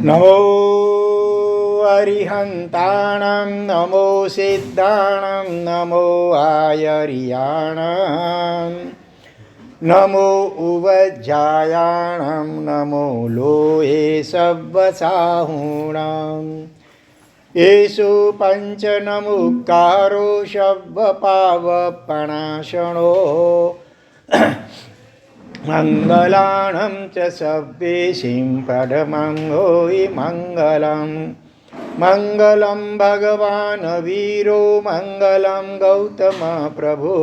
નમો અરિહંતાણં નમો સિદ્ધાણં નમો આયરિયાણં નમો ઉવજ્જાયાણં નમો લોહે સવ્વસાહુણં येषु पञ्चनमुक्कारो शब्दपावपणाशणो मङ्गलाणं च सव्वेशिं पदमं होइ मङ्गलं मङ्गलं भगवान् वीरो मङ्गलं गौतम प्रभो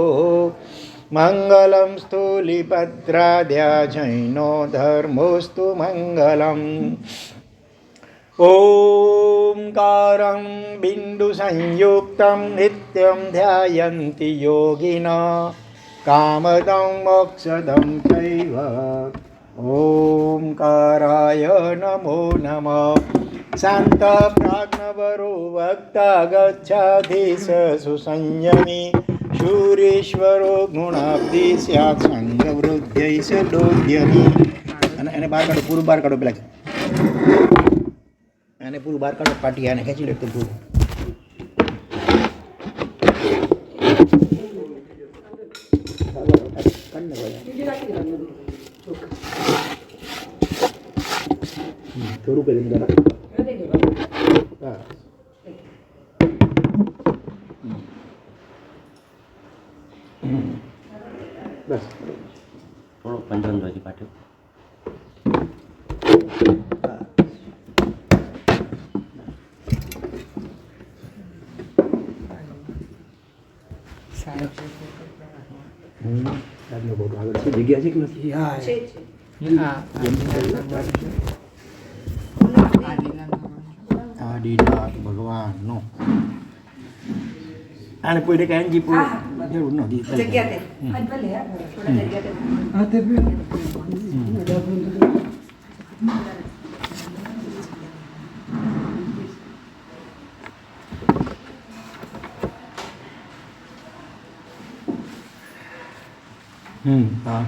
मङ्गलं स्थूलिभद्राद्या जैनो धर्मोऽस्तु मङ्गलम् ओंकारं बिन्दुसंयुक्तं नित्यं ध्यायन्ति योगिनः कामदं मोक्षदं चैव ओंकाराय नमो नमः शान्तप्राज्ञवरो वक्ता गच्छाधीश सुसंयमी शूरेश्वरो गुणाब्धि स्यात् संगवृद्ध्यै स दोद्यमी અને બહાર કાઢો પૂરું બહાર કાઢો પેલા આને પૂરું બહાર કાઢો પાટી આને ખેંચી લે તો પૂરું થોડું કરી દે બસ થોડો પંચાવન હજી પાઠ્યો જગ્યા છે કે નથી? આદિનાથ ભગવાનનો આને કોઈ કાંજી જરૂર નથી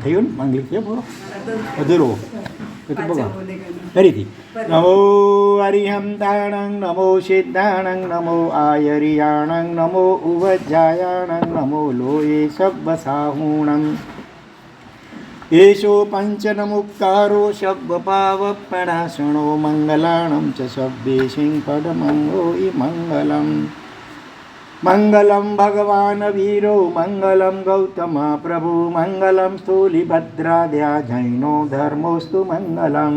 થયું ને માંગલિક છે બોલો અધૂરો ફરીથી નમો હરિહંતાણં નમો સિદ્ધાણં નમો આયરિયાણં નમો ઉવજ્જાયાણં નમો લોહે સવ્વસાહુણં એષો પંચનમુક્કારો શબ્દપાવપણાસણો મંગલાણં ચ સવ્વેશિં પદમંગોઈ મંગલમ મંગલમ ભગવાન વીરો મંગલમ ગૌતમ પ્રભુ મંગલમ સ્થૂલિભદ્રાદ્યા જૈનો ધર્મોસ્તુ મંગલમ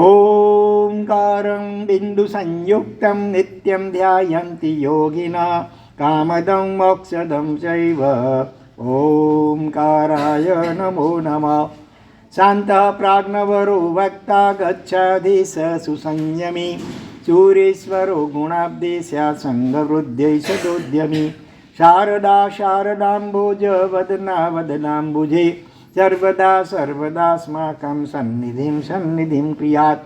ઓંકારં બિંદુસંયુક્तं નિત્યં ધ્યાયન્તિ યોગિનઃ કામદં મોક્ષદં ચૈવ ઓંકારાય નમો નમઃ શાन्तः प्राज्ञवरो वक्ता गच्छाधीश सुसंयमी सूरेश्वरो गुणाब्धे स्यात् संगवृद्ध्यै च दोद्यमी शारदा शारदाम्बोज वदना वदनाम्बुजे सर्वदा सर्वदास्माकं सन्निधिं क्रियात्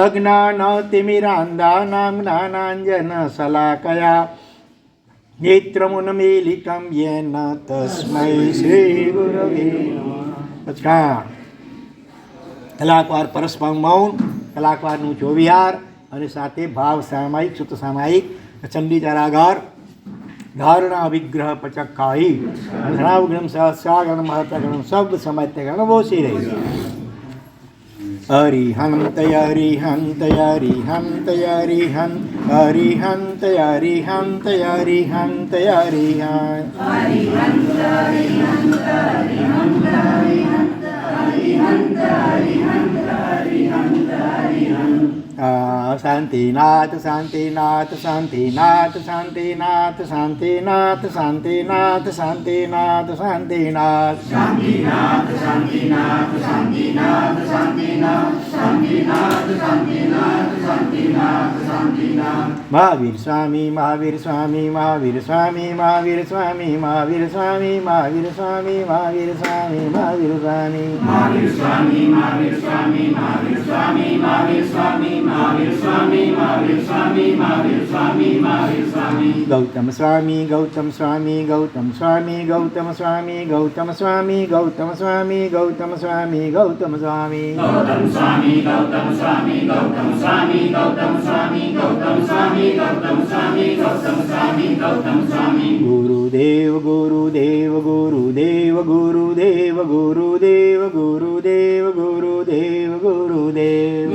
अज्ञानतिमिरान्धानां ज्ञानाञ्जनशलाकया नेत्रमुन्मीलितं येन तस्मै श्रीगुरवे नमः। કલાકવાર પરસ્પર મૌન, કલાકવારનું ચોવિહાર અને સાથે ભાવ સામાયિક સુત સામાયિક ચંડી ચારાગાર ધારણા વિગ્રહ પચક્કાહી ઘણાવગણમ સહસ્રાગણ મહત્તગણ શબ્દ સમાત્યગણ બોસી રહી હરિહંત હરિહંત હરિહંત હરિહંત હરિહંત હરિહંત હરિહંત શાંતિનાથ શાંતિનાથ શાંતિનાથ શાંતિનાથ શાંતિનાથ શાંતિનાથ શાંતિનાથ શાંતિનાથ શાંતિનાથ શાંતિનાથ શાંતિનાથ શાંતિનાથ શાંતિનાથ શાંતિનાથ શાંતિનાથ શાંતિનાથ મહાવીર સ્વામી મહાવીર સ્વામી મહાવીર સ્વામી મહાવીર સ્વામી મહાવીર સ્વામી મહાવીર સ્વામી મહાવીર સ્વામી મહાવીર સ્વામી મહાવીર સ્વામી મહાવીર સ્વામી મહાવીર સ્વામી મહાવીર સ્વામી મહાવીર સ્વામી મહાવીર સ્વામી મહાવીર સ્વામી મહાવીર સ્વામી ગૌતમ સ્વામી ગૌતમ સ્વામી ગૌતમ સ્વામી ગૌતમ સ્વામી ગૌતમ સ્વામી ગૌતમ સ્વામી ગૌતમ સ્વામી ગૌતમ સ્વામી ગૌતમ સ્વામી ગુરુદેવ ગુરુદેવ ગુરુદેવ ગુરુદેવ ગુરુદેવ ગુરુદેવ ગુરુદેવ ગુરુદેવ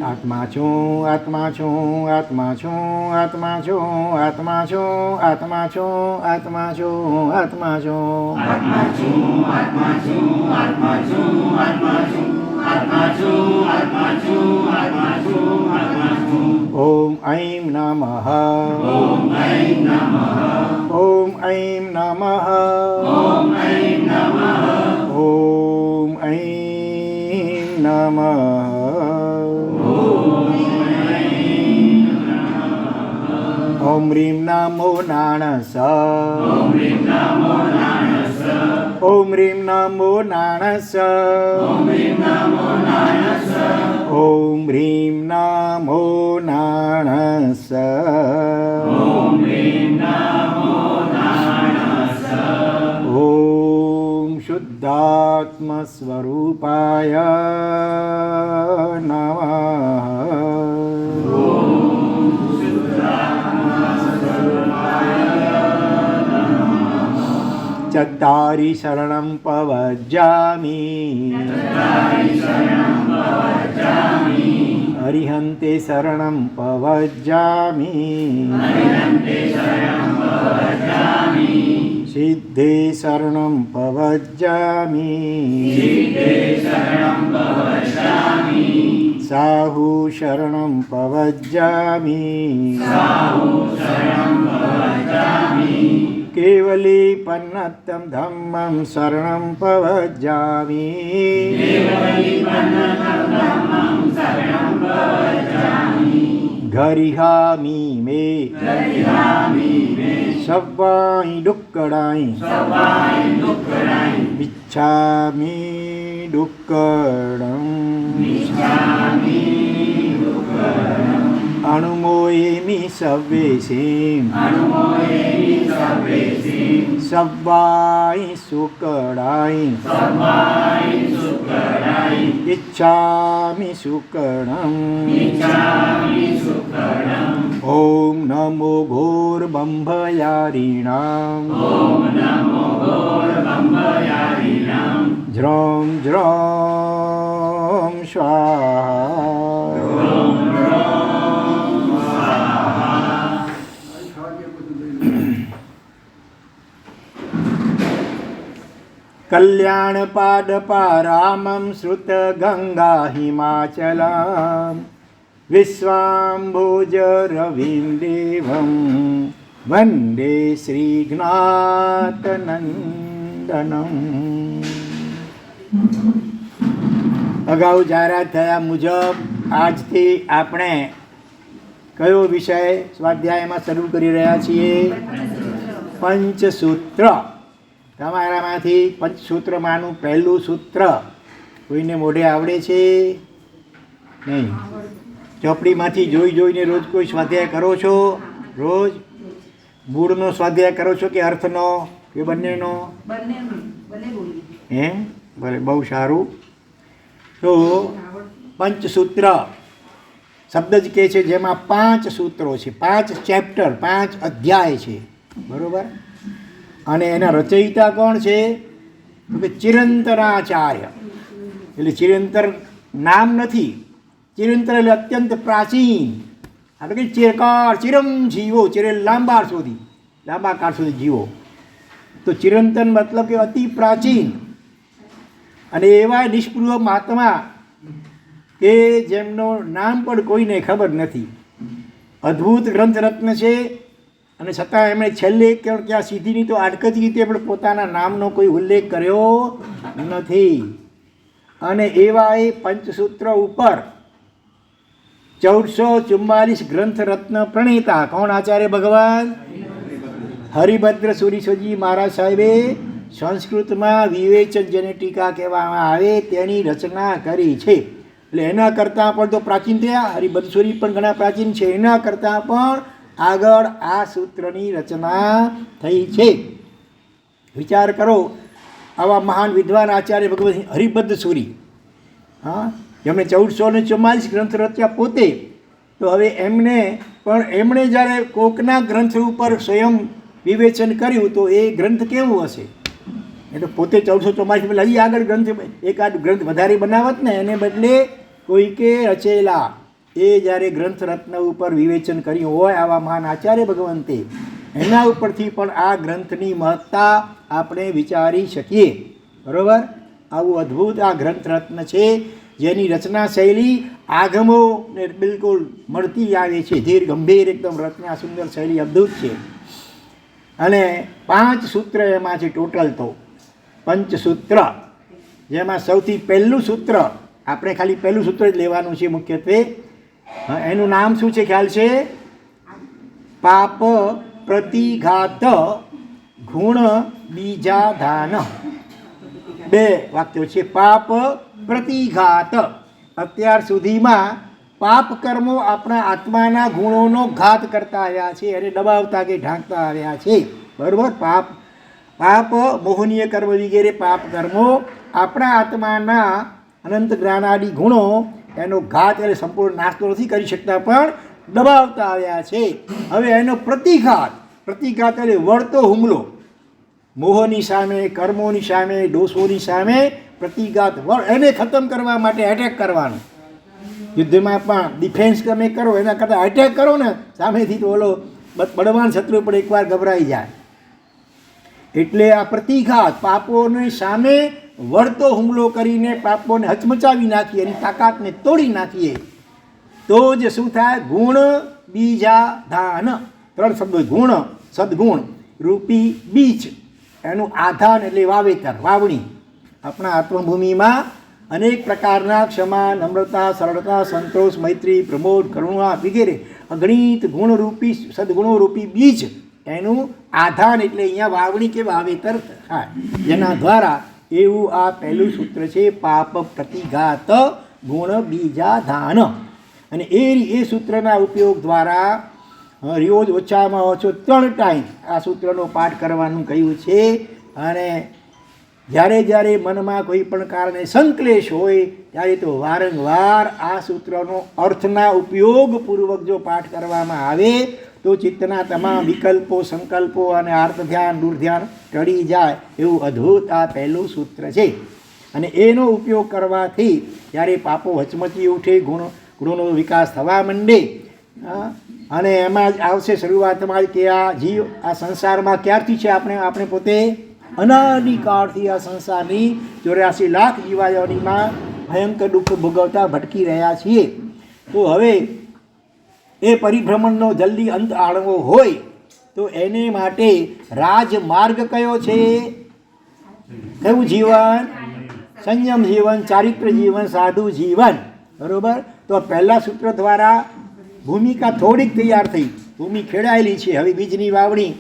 આત્મા છું આત્મા છું આત્મા છું આત્મા છું આત્મા છું આત્મા છું આત્મા છું આત્મા છું ઓમ ઐં નમઃ ઓમ ઐં નમઃ ઓમ ઐં નમઃ ઓમ ઐં નમઃ ઓમ ઐં નમઃ ઓમ રીમ નમો નાણસ ઓમ રીમ નમો નાણસ ઓમ રીમ નમો નાણસ ઓમ રીમ નમો નાણસ ઓમ રીમ નમો નાણસ ઓમ રીમ નમો નાણસ ઓમ શુદ્ધાત્મ સ્વરૂપાય નમઃ ચત્તારી શરણં પવજ્જામિ અરિહંતે શરણં પવજ્જામિ સિદ્ધે શરણં પવજ્જામિ સાહુ શરણં પવજ્જામિ કેવલી પન્નતમ ધમ્મં શરણં પવજ્જામિ ગરિહામિ મે સવ્વાઈ ડુક્કડાઈ વિચ્છામિ ડુક્કડં અણુમોયેમિ સવ્વેસીમ સવ્વાઈ સુકડાઈ ઇચ્છામિ સુકડં ઓમ નમો ઘોર બંભયારીણામ જ્રોમ જ્રોમ સ્વાહા કલ્યાણપાદપારામં શ્રુતગંગા હિમાચલાં વિશ્વાંભોજરવિં દેવં વંદે શ્રીજ્ઞાતનંદનમ. અગાઉ જાહેરાત થયા મુજબ આજથી આપણે કયો વિષય સ્વાધ્યાયમાં શરૂ કરી રહ્યા છીએ? પંચસૂત્ર. તમારામાંથી પંચસૂત્રમાંનું પહેલું સૂત્ર કોઈને મોઢે આવડે છે? નહીં. ચોપડીમાંથી જોઈ જોઈને રોજ કોઈ સ્વાધ્યાય કરો છો? રોજ મૂળનો સ્વાધ્યાય કરો છો કે અર્થનો કે બંનેનો? હે ભલે, બહુ સારું. તો પંચસૂત્ર શબ્દ જ કહે છે જેમાં 5 સૂત્રો છે, 5 ચેપ્ટર, 5 અધ્યાય છે, બરાબર. અને એના રચયિતા કોણ છે? તો કે ચિરંતનાચાર્ય. એટલે ચિરંતર નામ નથી, ચિરંતર એટલે અત્યંત પ્રાચીન. આપણે કે ચિરકાળ, ચિરંજીવો, ચિરે લાંબા કાળ સુધી જીવો. તો ચિરંતન મતલબ કે અતિ પ્રાચીન. અને એવા નિષ્પૃહ મહાત્મા કે જેમનું નામ પણ કોઈને ખબર નથી. અદ્ભુત ગ્રંથરત્ન છે. અને છતાં એમણે છેલ્લે ક્યાં સીધીની તો આડકતી રીતે પણ પોતાના નામનો કોઈ ઉલ્લેખ કર્યો નથી. અને એવા એ પંચસૂત્ર ઉપર 1444 ગ્રંથરત્ન પ્રણેતા કોણ? આચાર્ય ભગવાન હરિભદ્ર સુરીશ્વરજી મહારાજ સાહેબે સંસ્કૃતમાં વિવેચન જેને ટીકા કહેવામાં આવે તેની રચના કરી છે. એટલે એના કરતાં પણ તો પ્રાચીન થયા. હરિભદ્ર સુરી પણ ઘણા પ્રાચીન છે. એના કરતાં પણ આગળ આ સૂત્રની રચના થઈ છે. વિચાર કરો, આવા મહાન વિદ્વાન આચાર્ય ભગવત હરિભદ્ર સુરી, હા, જેમણે 1444 ગ્રંથ રચ્યા પોતે, તો હવે એમણે જ્યારે કોકના ગ્રંથ ઉપર સ્વયં વિવેચન કર્યું તો એ ગ્રંથ કેવું હશે? એટલે પોતે 1444 પહેલાં હજી આગળ એકાદ ગ્રંથ વધારે બનાવત ને, એને બદલે કોઈકે રચેલા એ જ્યારે ગ્રંથ રત્ન ઉપર વિવેચન કર્યું હોય આવા મહાન આચાર્ય ભગવંતે, એના ઉપરથી પણ આ ગ્રંથની મહત્તા આપણે વિચારી શકીએ. બરાબર? આવું અદ્ભુત આ ગ્રંથ રત્ન છે, જેની રચના શૈલી આગમોને બિલકુલ મળતી આવે છે. ધીર ગંભીર એકદમ રચના સુંદર શૈલી અદ્ભુત છે. અને 5 સૂત્ર એમાં છે ટોટલ, તો પંચસૂત્ર, જેમાં સૌથી પહેલું સૂત્ર, આપણે ખાલી પહેલું સૂત્ર જ લેવાનું છે મુખ્યત્વે. એનું નામ શું છે? ખ્યાલ છે? પાપ પ્રતિઘાત ગુણ બીજાધાન. 2 વાક્યો છે. પાપ પ્રતિઘાત, અત્યાર સુધીમાં પાપ કર્મો આપણા આત્માના ગુણોનો ઘાત કરતા આવ્યા છે, અને દબાવતા કે ઢાંકતા આવ્યા છે. બરાબર? પાપ મોહનીય કર્મ વગેરે પાપ કર્મો આપણા આત્માના અનંત જ્ઞાનાદિ ગુણો એનો ઘાત એટલે સંપૂર્ણ નાશ તો નથી કરી શકતા, પણ દબાવતા આવ્યા છે. હવે એનો પ્રતિઘાત એટલે વળતો હુમલો, મોહની સામે, કર્મોની સામે, દોષોની સામે પ્રતિઘાત, એને ખતમ કરવા માટે એટેક કરવાનું. યુદ્ધમાં પણ ડિફેન્સ તમે કરો એના કરતાં એટેક કરો ને સામેથી, તો ઓલો બળવાન શત્રુ પણ એકવાર ગભરાઈ જાય. એટલે આ પ્રતિઘાત, પાપોની સામે વળતો હુમલો કરીને પાપોને હચમચાવી નાખીએ, એની તાકાતને તોડી નાખીએ, તો જ શું થાય? ગુણ બીજા ધાન. 3 શબ્દો: ગુણ, સદગુણ રૂપી બીજ, એનું આધાન એટલે વાવેતર, વાવણી. આપણા આત્મભૂમિમાં અનેક પ્રકારના ક્ષમા, નમ્રતા, સરળતા, સંતોષ, મૈત્રી, પ્રમોદ, કરુણા વગેરે અગણિત ગુણરૂપી સદગુણોરૂપી બીજ, એનું આધાન એટલે અહીંયા વાવણી કે વાવેતર થાય, જેના દ્વારા એવું આ પહેલું સૂત્ર છે, પાપ પ્રતિઘાત ગુણ બીજાધાન. અને એ સૂત્રના ઉપયોગ દ્વારા રોજ ઓછામાં ઓછો 3 ટાઈમ આ સૂત્રનો પાઠ કરવાનું કહ્યું છે. અને જ્યારે મનમાં કોઈ પણ કારણે સંકલેશ હોય ત્યારે તો વારંવાર આ સૂત્રનો અર્થના ઉપયોગપૂર્વક જો પાઠ કરવામાં આવે તો ચિત્તના તમામ વિકલ્પો, સંકલ્પો અને આર્ત ધ્યાન, દુર્ધ્યાન ટળી જાય એવું અદ્ભુત આ પહેલું સૂત્ર છે. અને એનો ઉપયોગ કરવાથી જ્યારે પાપો હચમચી ઉઠે, ગુણોનો વિકાસ થવા માંડે, અને એમાં જ આવશે શરૂઆતમાં જ કે આ જીવ આ સંસારમાં ક્યારથી છે? આપણે પોતે અનાદિકાળથી આ સંસારની 84 લાખ જીવાયોનીમાં ભયંકર દુઃખ ભોગવતા ભટકી રહ્યા છીએ. તો હવે એ પરિભ્રમણનો જલ્દી અંત આણવો હોય તો એને માટે રાજમાર્ગ કયો છે? કયું જીવન? સંયમ જીવન, ચારિત્ર જીવન, સાધુ જીવન. બરાબર? તો પહેલા સૂત્ર દ્વારા ભૂમિકા થોડીક તૈયાર થઈ, ભૂમિ ખેડાયેલી છે, હવે બીજની વાવણી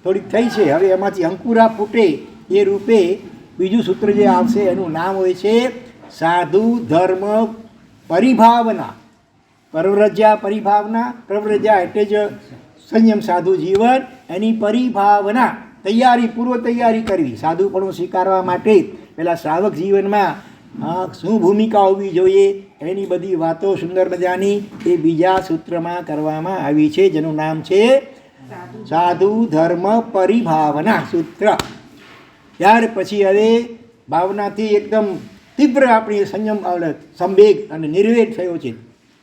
થોડીક થઈ છે, હવે એમાંથી અંકુરા ફૂટે એ રૂપે બીજું સૂત્ર જે આવશે એનું નામ હોય છે સાધુ ધર્મ પરિભાવના. પ્રવ્રજા એટલે જ સંયમ સાધુ જીવન, એની પરિભાવના પૂર્વ તૈયારી કરવી. સાધુપણું સ્વીકારવા માટે પહેલાં શ્રાવક જીવનમાં શું ભૂમિકા હોવી જોઈએ એની બધી વાતો સુંદર મજાની એ બીજા સૂત્રમાં કરવામાં આવી છે, જેનું નામ છે સાધુ ધર્મ પરિભાવના સૂત્ર. ત્યાર પછી હવે ભાવનાથી એકદમ તીવ્ર આપણી સંવેગ અને નિર્વેગ થયો છે,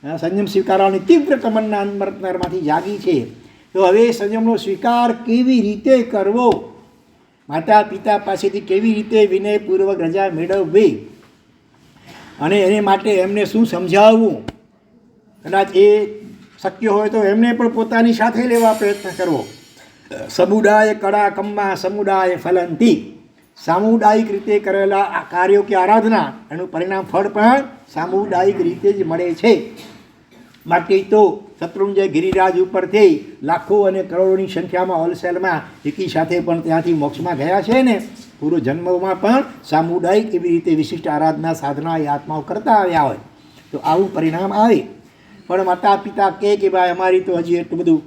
સંયમ સ્વીકારવાની તીવ્ર તમન્ના અંતરમાંથી જાગી છે. તો હવે સંયમનો સ્વીકાર કેવી રીતે કરવો, માતા પિતા પાસેથી કેવી રીતે વિનયપૂર્વક રજા મેળવવી, અને એને માટે એમને શું સમજાવવું, કદાચ એ શક્ય હોય તો એમને પણ પોતાની સાથે લેવા પ્રયત્ન કરવો. સમુદાય કળા કમ્મા સમુદાય ફલંતી, સામુદાયિક રીતે કરેલા કાર્યો કે આરાધના એનું પરિણામ ફળ પણ સામુદાયિક રીતે જ મળે છે. માટે તો શત્રુંજય ગિરિરાજ ઉપરથી લાખો અને કરોડોની સંખ્યામાં હોલસેલમાં એકી સાથે પણ ત્યાંથી મોક્ષમાં ગયા છે ને, પૂર્વ જન્મમાં પણ સામુદાયિક એવી રીતે વિશિષ્ટ આરાધના સાધના એ આત્માઓ કરતા આવ્યા હોય તો આવું પરિણામ આવે. પણ માતા પિતા કહે કે ભાઈ અમારી તો હજી એટલું બધું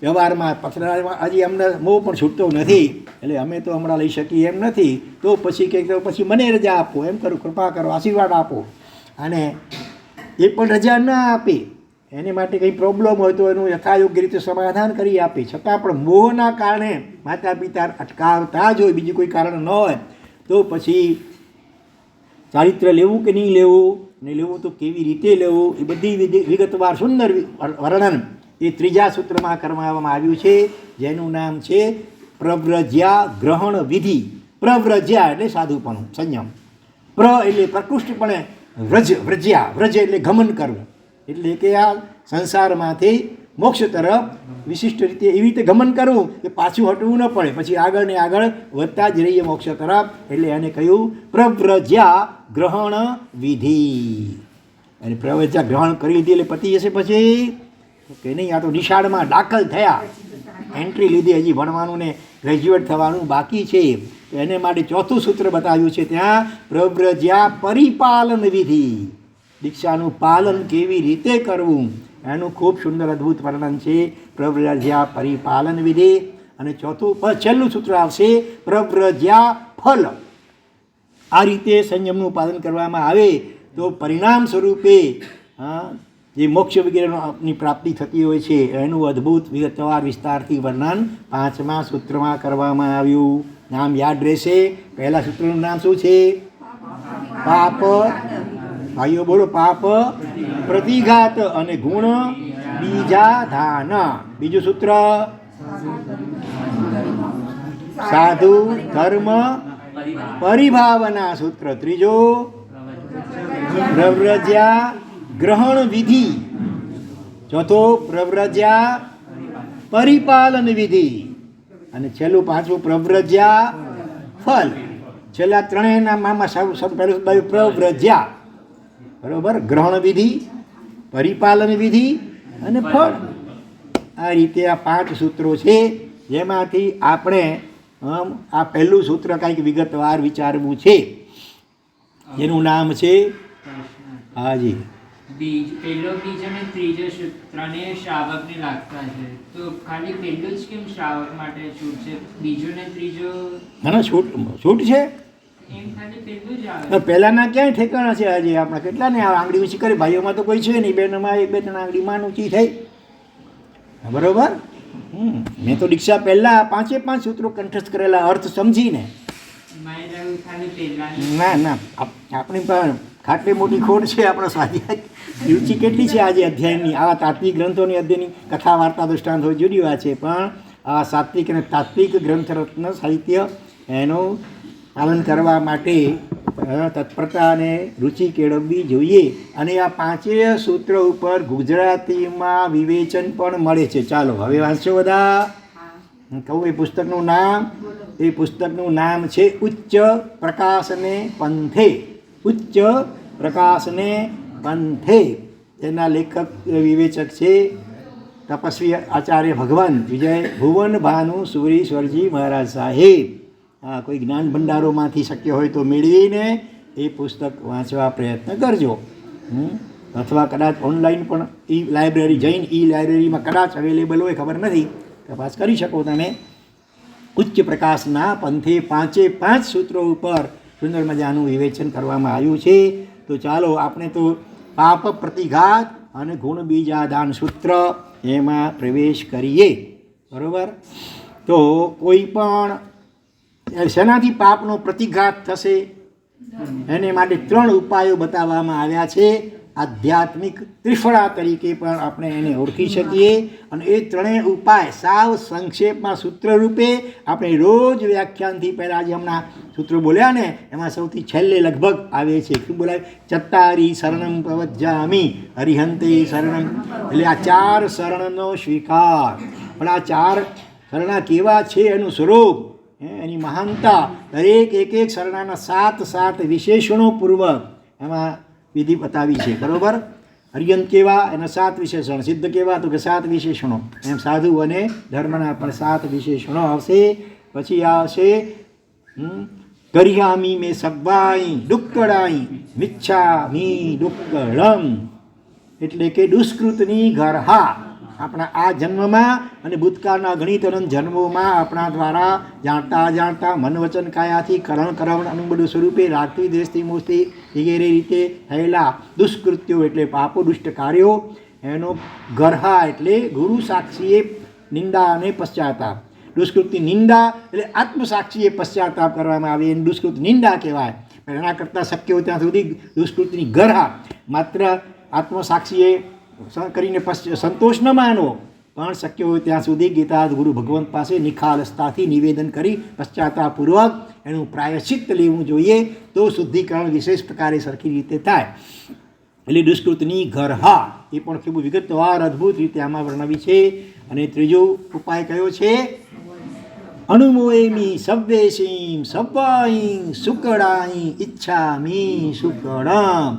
વ્યવહારમાં પથરામાં હજી અમને મોહ પણ છૂટતો નથી, એટલે અમે તો હમણાં લઈ શકીએ એમ નથી, તો પછી કંઈક તો પછી મને રજા આપો, એમ કરું, કૃપા કરો, આશીર્વાદ આપો. અને એ પણ રજા ના આપે, એને માટે કંઈ પ્રોબ્લેમ હોય તો એનું યથાયોગ્ય રીતે સમાધાન કરી આપે. છતાં પણ મોહના કારણે માતા પિતા અટકાવતા જ હોય, બીજું કોઈ કારણ ન હોય, તો પછી ચારિત્ર લેવું કે નહીં લેવું, ને લેવું તો કેવી રીતે લેવું, એ બધી વિગતવાર સુંદર વર્ણન એ ત્રીજા સૂત્રમાં કરવામાં આવ્યું છે, જેનું નામ છે પ્રવ્રજ્યા ગ્રહણ વિધિ. પ્રવ્રજ્યા એટલે સાધુપણું, સંયમ. પ્ર એટલે પ્રકૃષ્ટપણે, વ્રજ્યા, વ્રજ એટલે ગમન કરવું, એટલે કે આ સંસારમાંથી મોક્ષ તરફ વિશિષ્ટ રીતે એવી રીતે ગમન કરવું કે પાછું હટવું ન પડે, પછી આગળ ને આગળ વધતા જ રહીએ મોક્ષ તરફ. એટલે એને કહ્યું પ્રવ્રજ્યા ગ્રહણ વિધિ. અને પ્રવ્રજ્યા ગ્રહણ કરી લીધી એટલે પતી જશે પછી કે નહીં? આ તો નિશાળમાં દાખલ થયા, એન્ટ્રી લીધી, હજી ભણવાનું ને ગ્રેજ્યુએટ થવાનું બાકી છે. એને માટે ચોથું સૂત્ર બતાવ્યું છે ત્યાં, પ્રવ્રજ્યા પરિપાલન વિધિ. દીક્ષાનું પાલન કેવી રીતે કરવું એનું ખૂબ સુંદર અદ્ભુત વર્ણન છે, પ્રવ્રજ્યા પરિપાલન વિધિ. અને છેલ્લું સૂત્ર આવશે પ્રવ્રજ્યા ફલ. આ રીતે સંયમનું પાલન કરવામાં આવે તો પરિણામ સ્વરૂપે જે મોક્ષ વગેરેની પ્રાપ્તિ થતી હોય છે એનું અદ્ભુત વિગતવાર વિસ્તારથી વર્ણન 5મા સૂત્રમાં કરવામાં આવ્યું. નામ યાદ રહેશે. પહેલા સૂત્રનું નામ શું છે? પાપ. ભાઈઓ બોલો, પાપ પ્રતિઘાત અને ગુણ બીજા ધાન. બીજું સૂત્ર સાધુ ધર્મ પરિભાવના સૂત્ર. ત્રીજું પ્રવ્રજ્યા ગ્રહણ વિધિ. ચોથો પ્રવ્રજ્યા પરિપાલન વિધિ. અને છેલ્લું પાંચમું પ્રવ્રજ્યા ફલ. છેલ્લા ત્રણેયના મામાં સૌ પહેલું પ્રવ્રજ્યા, બરોબર, ગ્રહણ વિધિ, પરિપાલન વિધિ અને ફળ. આ રીતે આ 5 સૂત્રો છે, જેમાંથી આપણે આ પહેલું સૂત્ર કંઈક વિગતવાર વિચારવું છે, જેનું નામ છે હાજી બીજ. પહેલો બીજ અને ત્રીજો ત્રણેય શ્રાવકને લાગતા છે, તો ખાલી પહેલું જ કેમ શ્રાવક માટે છૂટ છે? બીજો ને ત્રીજો ના છૂટ છે. એમ ખાલી પહેલું જ આવે. પહેલાના ક્યાંય ઠેકાણા છે? આજે આપણા કેટલાને આંગળી ઊંચી કરી, ભાઈઓમાં તો કોઈ છે નહીં, બહેનોમાં 1-2 આંગળીમાં ઊંચી થઈ, બરોબર. મેં તો દીક્ષા પહેલાં 5 સૂત્રો કંઠસ્થ કરેલા, અર્થ સમજીને. ના આપણી પણ ખાટલી મોટી ખોટ છે. આપણા સ્વાધ્યાય રુચિ કેટલી છે આજે અધ્યાયની. આવા તાત્વિક ગ્રંથોની અધ્યયની કથા વાર્તા દૃષ્ટાંત હોય જુદી વાત છે, પણ આ સાત્વિક અને તાત્વિક ગ્રંથ રત્ન સાહિત્ય એનું પાલન કરવા માટે તત્પરતા અને રુચિ કેળવવી જોઈએ. અને આ 5 સૂત્ર ઉપર ગુજરાતીમાં વિવેચન પણ મળે છે. ચાલો હવે વાંચો બધા. કહું એ પુસ્તકનું નામ? એ પુસ્તકનું નામ છે ઉચ્ચ પ્રકાશને પંથે. ઉચ્ચ પ્રકાશને પંથે. એના લેખક વિવેચક છે તપસ્વી આચાર્ય ભગવાન વિજય ભુવન ભાનુ સુરીશ્વરજી મહારાજ સાહેબ. હા, કોઈ જ્ઞાન ભંડારોમાંથી શક્ય હોય તો મેળવીને એ પુસ્તક વાંચવા પ્રયત્ન કરજો. અથવા કદાચ ઓનલાઈન પણ લાઇબ્રેરી જૈન લાઇબ્રેરીમાં કદાચ અવેલેબલ હોય, ખબર નથી, તપાસ કરી શકો તમે. ઉચ્ચ પ્રકાશના પંથે 5 સૂત્રો ઉપર સુંદર મજાનું વિવેચન કરવામાં આવ્યું છે. તો ચાલો આપણે તો પાપ પ્રતિઘાત અને ગુણ બીજાદાન સૂત્ર એમાં પ્રવેશ કરીએ, બરોબર. તો કોઈ પણ શેનાથી પાપનો પ્રતિઘાત થશે એને માટે 3 ઉપાયો બતાવવામાં આવ્યા છે. આધ્યાત્મિક ત્રિફળા તરીકે પણ આપણે એને ઓળખી શકીએ. અને એ 3 ઉપાય સાવ સંક્ષેપમાં સૂત્ર રૂપે આપણે રોજ વ્યાખ્યાનથી પહેલાં જે હમણાં સૂત્રો બોલ્યા ને એમાં સૌથી છેલ્લે લગભગ આવે છે. શું બોલાય? ચત્તારી શરણમ પ્રવજ્જામિ હરિહંતે શરણમ. એટલે આ 4 શરણનો સ્વીકાર. પણ આ 4 શરણા કેવા છે, એનું સ્વરૂપ, એની મહાનતા, દરેક એક શરણાના 7 વિશેષણો પૂર્વક એમાં વિધિ બતાવી છે, બરોબર. હરિયંત કેવા, એના 7 વિશેષણ. સિદ્ધ કેવા, તો કે 7 વિશેષણો. એમ સાધુ અને ધર્મના પણ 7 વિશેષણો આવશે. પછી આવશે ગરિયામી મેં સબ્બાઈ દુક્કડાઈ મિચ્છામી દુક્કડમ. એટલે કે દુષ્કૃતની ગરહા આપણા આ જન્મમાં અને ભૂતકાળના ગણિત અનંત જન્મોમાં આપણા દ્વારા જાણતા અજાણતા મન વચન કાયાથી કરણ કરવણ અનુબંધ સ્વરૂપે રાત્રિ દેશથી મોસ્તી વગેરે રીતે થયેલા દુષ્કૃત્યો એટલે પાપો દુષ્ટ કાર્યો એનો ગરહા એટલે ગુરુ સાક્ષીએ નિંદા અને પશ્ચાતાપ. દુષ્કૃતની નિંદા એટલે આત્મસાક્ષીએ પશ્ચાતાપ કરવામાં આવે એને દુષ્કૃત નિંદા કહેવાય. એના કરતાં શક્ય હોય ત્યાં સુધી દુષ્કૃતિની ગરહા માત્ર આત્મસાક્ષીએ કરીને સંતોષ ન માનો, પણ શક્ય હોય ત્યાં સુધી ગીતા ગુરુ ભગવંત પાસે નિખાલસતાથી નિવેદન કરી પશ્ચાતાપૂર્વક એનું પ્રાયશ્ચિત્ત લેવું જોઈએ, તો શુદ્ધિકરણ વિશેષ પ્રકારે સરખી રીતે થાય. એટલે દુષ્કૃતની ગરહા એ પણ ખૂબ વિગતવાર અદ્ભુત રીતે આમાં વર્ણવી છે. અને ત્રીજો ઉપાય કયો છે? અનુમોયમી સવ્યેશીમ સવ્વાઈં સુકડાઈ ઈચ્છામી સુકડમ.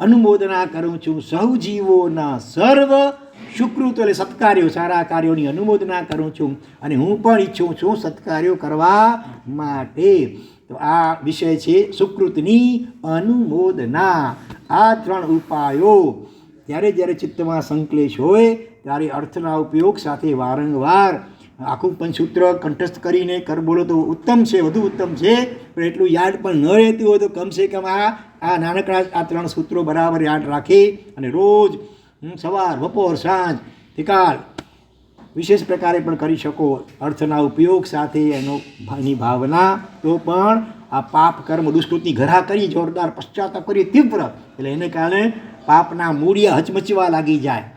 અનુમોદના કરું છું સહુ જીવોના સર્વ સુકૃત એટલે સત્કાર્યો સારા કાર્યોની અનુમોદના કરું છું અને હું પણ ઈચ્છું છું સત્કાર્યો કરવા માટે. તો આ વિષય છે સુકૃતની અનુમોદના. આ 3 ઉપાયો જ્યારે જ્યારે ચિત્તમાં સંકલેશ હોય ત્યારે અર્થના ઉપયોગ સાથે વારંવાર આખું પંચસૂત્ર કંઠસ્થ કરીને કર બોલો તો ઉત્તમ છે, વધુ ઉત્તમ છે. પણ એટલું યાદ પણ ન રહેતું હોય તો કમસે કમ આ નાનકડા આ 3 સૂત્રો બરાબર યાદ રાખી અને રોજ સવાર બપોર સાંજ ત્રિકાળ વિશેષ પ્રકારે પણ કરી શકો અર્થના ઉપયોગ સાથે એની ભાવના. તો પણ આ પાપ કર્મ દુષ્કૃતિ ઘરા કરી જોરદાર પશ્ચાતાપ કરી તીવ્ર એટલે એને કારણે પાપના મૂળિયા હચમચવા લાગી જાય.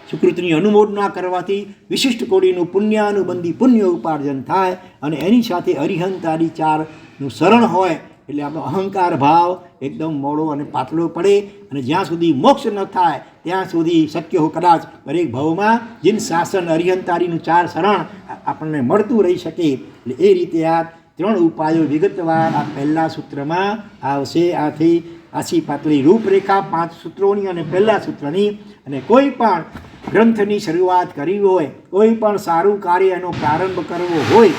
સુકૃતિની અનુમોદના કરવાથી વિશિષ્ટ કોડીનું પુણ્યાનુબંધી પુણ્ય ઉપાર્જન થાય અને એની સાથે અરિહંત આદિ 4નું શરણ હોય એટલે આપણો અહંકાર ભાવ એકદમ મોડો અને પાતળો પડે અને જ્યાં સુધી મોક્ષ ન થાય ત્યાં સુધી શક્ય હોય કદાચ દરેક ભાવમાં જીન શાસન અરિહંત આદિનું 4 શરણ આપણને મળતું રહી શકે. એટલે એ રીતે આ 3 ઉપાયો વિગતવાર આ પહેલા સૂત્રમાં આવશે. આથી આછી પાતળી રૂપરેખા 5 સૂત્રોની અને પહેલા સૂત્રની. અને કોઈ પણ ગ્રંથની શરૂઆત કરવી હોય, કોઈ પણ સારું કાર્ય એનો પ્રારંભ કરવો હોય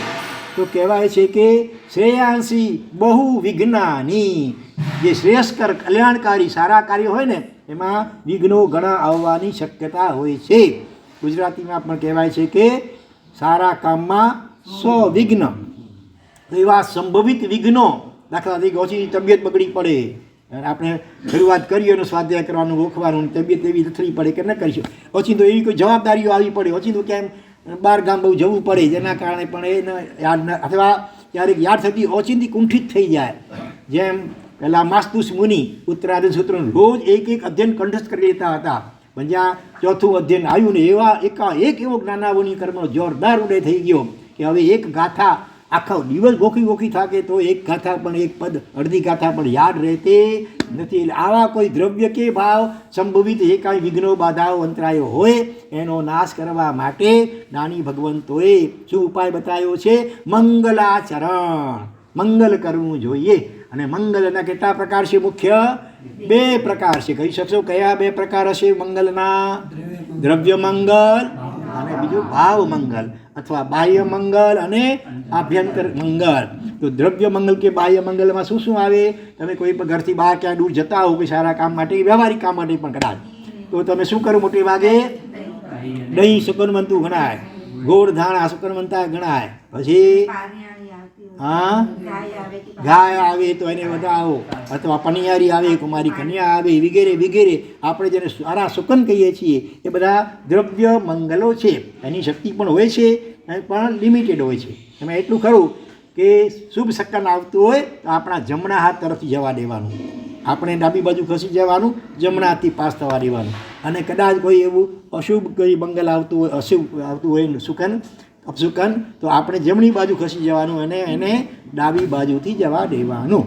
તો કહેવાય છે કે શ્રેયાંસી બહુ વિઘ્નાની. જે શ્રેયસ્કર કલ્યાણકારી સારા કાર્ય હોય ને એમાં વિઘ્નો ઘણા આવવાની શક્યતા હોય છે. ગુજરાતીમાં પણ કહેવાય છે કે સારા કામમાં 100 વિઘ્ન. તો એવા સંભવિત વિઘ્નો, દાખલા તરીકે ઓછી તબિયત બગડી પડે, આપણે શરૂઆત કરીએ અને સ્વાધ્યાય કરવાનું ગોખવાનું તબિયત એવી લથડી પડે કે ન કરીશું, ઓછી તો એવી કોઈ જવાબદારીઓ આવી પડે, ઓછી તો કેમ બહાર ગામ બહુ જવું પડે જેના કારણે પણ એને યાદ ન અથવા ક્યારેક યાદ થતી ઓચિંતી કુંઠિત થઈ જાય. જેમ પહેલાં માસ્તુસ મુનિ ઉત્તરાર્ધ સૂત્રનું રોજ એક અધ્યયન કંઠસ્થ કરી લેતા હતા. પણ જ્યાં 4થું અધ્યયન આવ્યું ને એક એવો જ્ઞાનાવની કર્મનો જોરદાર ઉદય થઈ ગયો કે હવે એક ગાથા આખો દિવસ ગોખી થાકે તો એક ગાથા પણ એક પદ અડધી ગાથા પણ યાદ રહેતી નથી. એટલે આવા કોઈ દ્રવ્ય કે ભાવ સંભવિત જે કાંઈ વિઘ્નો બાધાઓ અંતરાયો હોય એનો નાશ કરવા માટે જ્ઞાની ભગવંતોએ શું ઉપાય બતાવ્યો છે? મંગલાચરણ. મંગલ કરવું જોઈએ. અને મંગલના કેટલા પ્રકાર છે? મુખ્ય 2 પ્રકાર છે. કહી શકશો કયા 2 પ્રકાર હશે મંગલના? દ્રવ્ય મંગલ અને બીજું ભાવ મંગલ અથવા બાહ્ય મંગલ અને આભ્યંતર મંગલ. તો દ્રવ્ય મંગલ કે બાહ્ય મંગલમાં શું શું આવે? તમે કોઈ પણ ઘરથી બહાર ક્યાં દૂર જતા હો કોઈ સારા કામ માટે, વ્યવહારિક કામ માટે પણ કદાચ, તો તમે શું કરો? મોટે ભાગે દહીં સુકનવંતું ગણાય, ગોળ ધાણા સુકનવંતા ગણાય. પછી ગાય આવે તો એને વધાવો, અથવા પનિયારી આવે, કુમારી કન્યા આવે, વગેરે વગેરે આપણે જેને સારા સુકન કહીએ છીએ એ બધા દ્રવ્ય મંગલો છે. એની શક્તિ પણ હોય છે પણ લિમિટેડ હોય છે. એમાં એટલું ખરું કે શુભ શકન આવતું હોય તો આપણા જમણા હાથ તરફથી જવા દેવાનું, આપણે ડાબી બાજુ ખસી જવાનું, જમણા હાથથી પાસ થવા દેવાનું. અને કદાચ કોઈ એવું અશુભ કોઈ મંગલ આવતું હોય, અશુભ આવતું હોય સુકન અપશુકન, તો આપણે જમણી બાજુ ખસી જવાનું અને એને ડાબી બાજુથી જવા દેવાનું.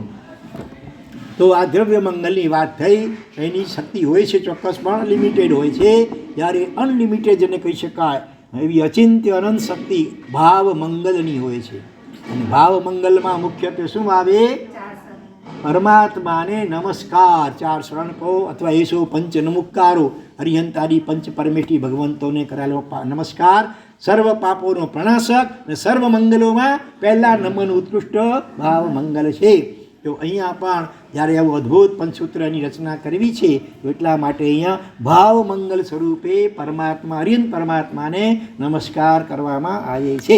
તો આ દ્રવ્ય મંગલની વાત થઈ. એની શક્તિ હોય છે ચોક્કસ પણ લિમિટેડ હોય છે. જ્યારે અનલિમિટેડ જેને કહી શકાય એવી અચિંત્ય અનંત શક્તિ ભાવ મંગલની હોય છે. અને ભાવ મંગલમાં મુખ્યત્વે શું આવે? પરમાત્માને નમસ્કાર, 4 શરણ કહો અથવા એસો પંચ નમુક્કારો, હરિહંતાદી પંચ પરમેષ્ઠી ભગવંતોને કરેલો નમસ્કાર સર્વ પાપોનો પ્રણાશક અને સર્વ મંગલોમાં પહેલા નંબરનું ઉત્કૃષ્ટ ભાવ મંગલ છે. તો અહીંયા પણ જ્યારે આવું અદ્ભુત પંચસૂત્રની રચના કરવી છે તો એટલા માટે અહીંયા ભાવ મંગલ સ્વરૂપે પરમાત્મા અરિયંત પરમાત્માને નમસ્કાર કરવામાં આવે છે.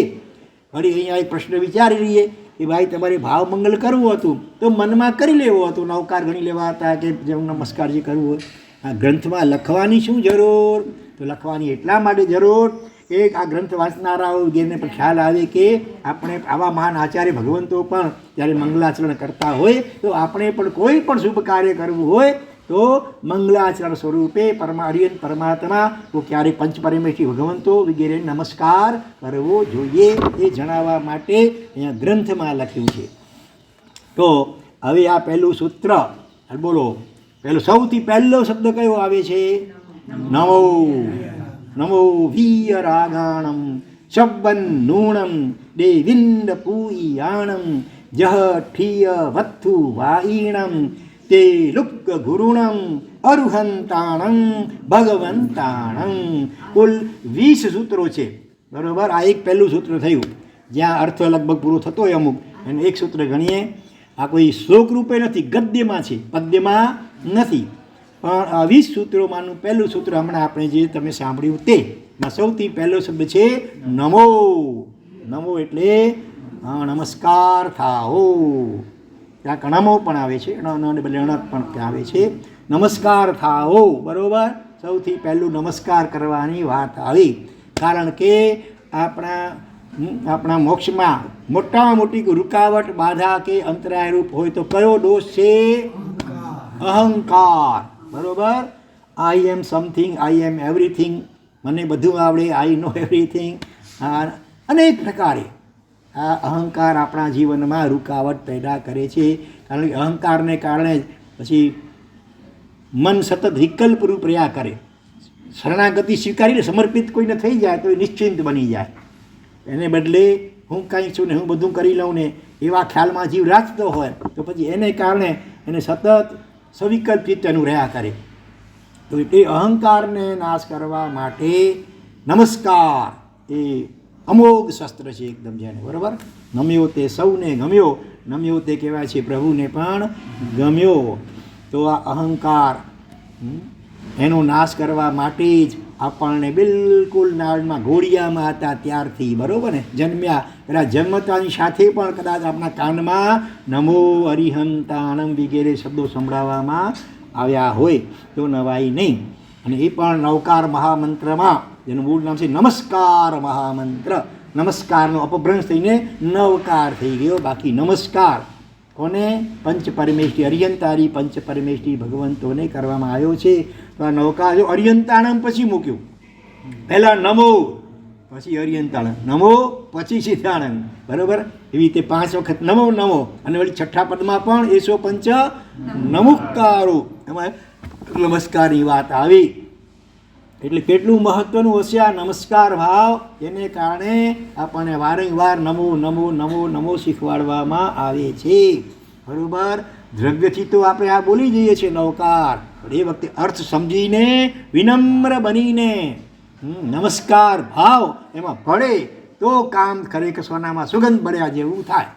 વળી અહીંયા એક પ્રશ્ન વિચારી લઈએ કે ભાઈ તમારે ભાવ મંગલ કરવું હતું તો મનમાં કરી લેવો હતો, નવકાર ગણી લેવા હતા કે જેમ નમસ્કાર જે કરવું હોય. આ ગ્રંથમાં લખવાની શું જરૂર? તો લખવાની એટલા માટે જરૂર એક આ ગ્રંથ વાંચનારાઓ જેને પણ ખ્યાલ આવે કે આપણે આવા મહાન આચાર્ય ભગવંતો પણ જ્યારે મંગલાચરણ કરતા હોય તો આપણે પણ કોઈ પણ શુભ કાર્ય કરવું હોય તો મંગલાચરણ સ્વરૂપે અરિયંત પરમાત્મા તો ક્યારેક પંચપરમેષ્ઠી ભગવંતો વગેરે નમસ્કાર કરવો જોઈએ એ જણાવવા માટે અહીંયા ગ્રંથમાં લખ્યું છે. તો હવે આ પહેલું સૂત્ર બોલો. સૌથી પહેલો શબ્દ કયો આવે છે? નમો. નમો વીય રાગાણમ શબ્બન નૂણમ દેવિંદ પૂયાણમ જહ ઠિય વત્થુ વાઈણમ તે લુક ગુરુણમ અરુહંતાણમ ભગવંતાણમ. કુલ 20 સૂત્રો છે, બરાબર. આ એક પહેલું સૂત્ર થયું જ્યાં અર્થ લગભગ પૂરો થતો હોય અમુક, અને એક સૂત્ર ગણીએ. આ કોઈ શ્લોક રૂપે નથી, ગદ્યમાં છે, પદ્યમાં નથી. પણ આ 20 સૂત્રોમાંનું પહેલું સૂત્ર હમણાં આપણે જે તમે સાંભળ્યું તેમાં સૌથી પહેલો શબ્દ છે નમો. નમો એટલે નમસ્કાર થાઓ. ત્યાં કણમો પણ આવે છે, બદલે અણક પણ ત્યાં આવે છે. નમસ્કાર થાઓ, બરાબર. સૌથી પહેલું નમસ્કાર કરવાની વાત આવી, કારણ કે આપણા મોક્ષમાં મોટામાં મોટી રૂકાવટ બાધા કે અંતરાયરૂપ હોય તો કયો દોષ છે? અહંકાર, બરાબર. આઈ am something, I M everything, મને બધું આવડે, આઈ નો એવરીથિંગ. અનેક પ્રકારે આ અહંકાર આપણા જીવનમાં રૂકાવટ પેદા કરે છે. કારણ કે અહંકારને કારણે પછી મન સતત વિકલ્પરૂપ રહ્યા કરે. શરણાગતિ સ્વીકારીને સમર્પિત કોઈને થઈ જાય તો એ નિશ્ચિંત બની જાય. એને બદલે હું કાંઈ છું ને હું બધું કરી લઉં ને એવા ખ્યાલમાં જીવ રાખતો હોય તો પછી એને કારણે એને સતત સવિકલ્પ ચિત્તનું રહ્યા કરે. તો એ અહંકારને નાશ કરવા માટે નમસ્કાર એ અમોઘ શસ્ત્ર છે એકદમ જેને, બરાબર. નમ્યો તે સૌને ગમ્યો, નમ્યો તે કહેવાય છે પ્રભુને પણ ગમ્યો. તો આ અહંકાર એનો નાશ કરવા માટે જ આપણને બિલકુલ નાળમાં ઘોડિયામાં હતા ત્યારથી, બરાબર ને, જન્મ્યા પેલા જન્મતાની સાથે પણ કદાચ આપણા કાનમાં નમો અરિહંતાણમ વગેરે શબ્દો સંભળાવવામાં આવ્યા હોય તો નવાઈ નહીં. અને એ પણ નવકાર મહામંત્રમાં જેનું મૂળ નામ છે નમસ્કાર મહામંત્ર. નમસ્કારનો અપભ્રંશ થઈને નવકાર થઈ ગયો. બાકી નમસ્કાર કોને? પંચ પરમેષ્ઠી અરિયંતારી પંચ પરમેષ્ઠી ભગવંતોને કરવામાં આવ્યો છે. તો આ નવકાર જો અરિયંતાણમ પછી મૂક્યું, પહેલાં નમો પછી અરિયંતાણમ, નમો પછી સિદ્ધાણમ, બરાબર. એવી રીતે 5 વખત નમો નમો. અને વળી છઠ્ઠા પદમાં પણ એસો પંચ નમુકારો, એમાં નમસ્કારની વાત આવી. એટલે કેટલું મહત્વનું હશે આ નમસ્કાર ભાવ. એને કારણે આપણને વારંવાર નમો નમો નમો નમો શીખવાડવામાં આવે છે, બરાબર. દ્રવ્યથી તો આપણે આ બોલી જઈએ છીએ નવકાર, પણ એ વખતે અર્થ સમજીને વિનમ્ર બનીને નમસ્કાર ભાવ એમાં ભળે તો કામ ખરેખર સોનામાં સુગંધ ભળ્યા જેવું થાય.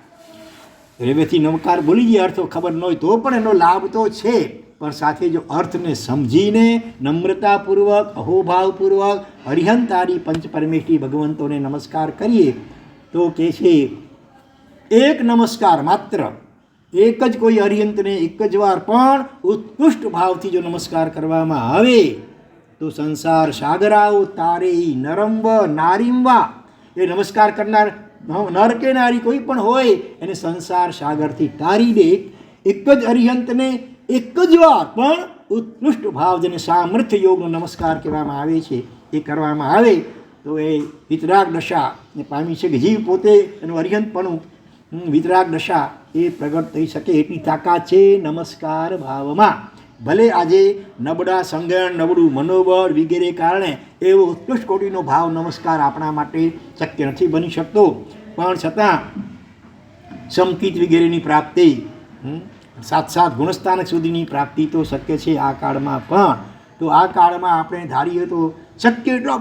દ્રવ્યથી નવકાર બોલી જઈએ, અર્થો ખબર ન હોય તો પણ એનો લાભ તો છે. પણ સાથે જો અર્થને સમજીને નમ્રતાપૂર્વક અહોભાવપૂર્વક અરિહંતારી પંચ પરમેષ્ઠી ભગવંતોને નમસ્કાર કરીએ તો કે છે એક નમસ્કાર માત્ર, એક જ કોઈ અરિહંતને એક જ વાર પણ ઉત્કૃષ્ટ ભાવથી જો નમસ્કાર કરવામાં આવે તો સંસાર સાગરાઓ તારે નરમવ નારીમવા. એ નમસ્કાર કરનાર નર કે નારી કોઈ પણ હોય એને સંસાર સાગરથી તારી દે. એક જ અરિહંતને એક જ વાર પણ ઉત્કૃષ્ટ ભાવ જેને સામર્થ્ય યોગનો નમસ્કાર કહેવામાં આવે છે એ કરવામાં આવે તો એ વિતરાગ દશાને પામી છે કે જીવ પોતે એનું અરિહંતપણું વિતરાગ દશા એ પ્રગટ થઈ શકે એટલી તાકાત છે નમસ્કાર ભાવમાં. ભલે આજે નબળા સંજ્ઞાન, નબળું મનોબળ વગેરે કારણે એવો ઉત્કૃષ્ટ કોટીનો ભાવ નમસ્કાર આપણા માટે શક્ય નથી બની શકતો, પણ છતાં સમકિત વગેરેની પ્રાપ્તિ, સાત ગુણસ્થાનક સુધીની પ્રાપ્તિ તો શક્ય છે આ કાળમાં. પણ તો આ કાળમાં આપણે ધારીએ તો શક્ય એટલો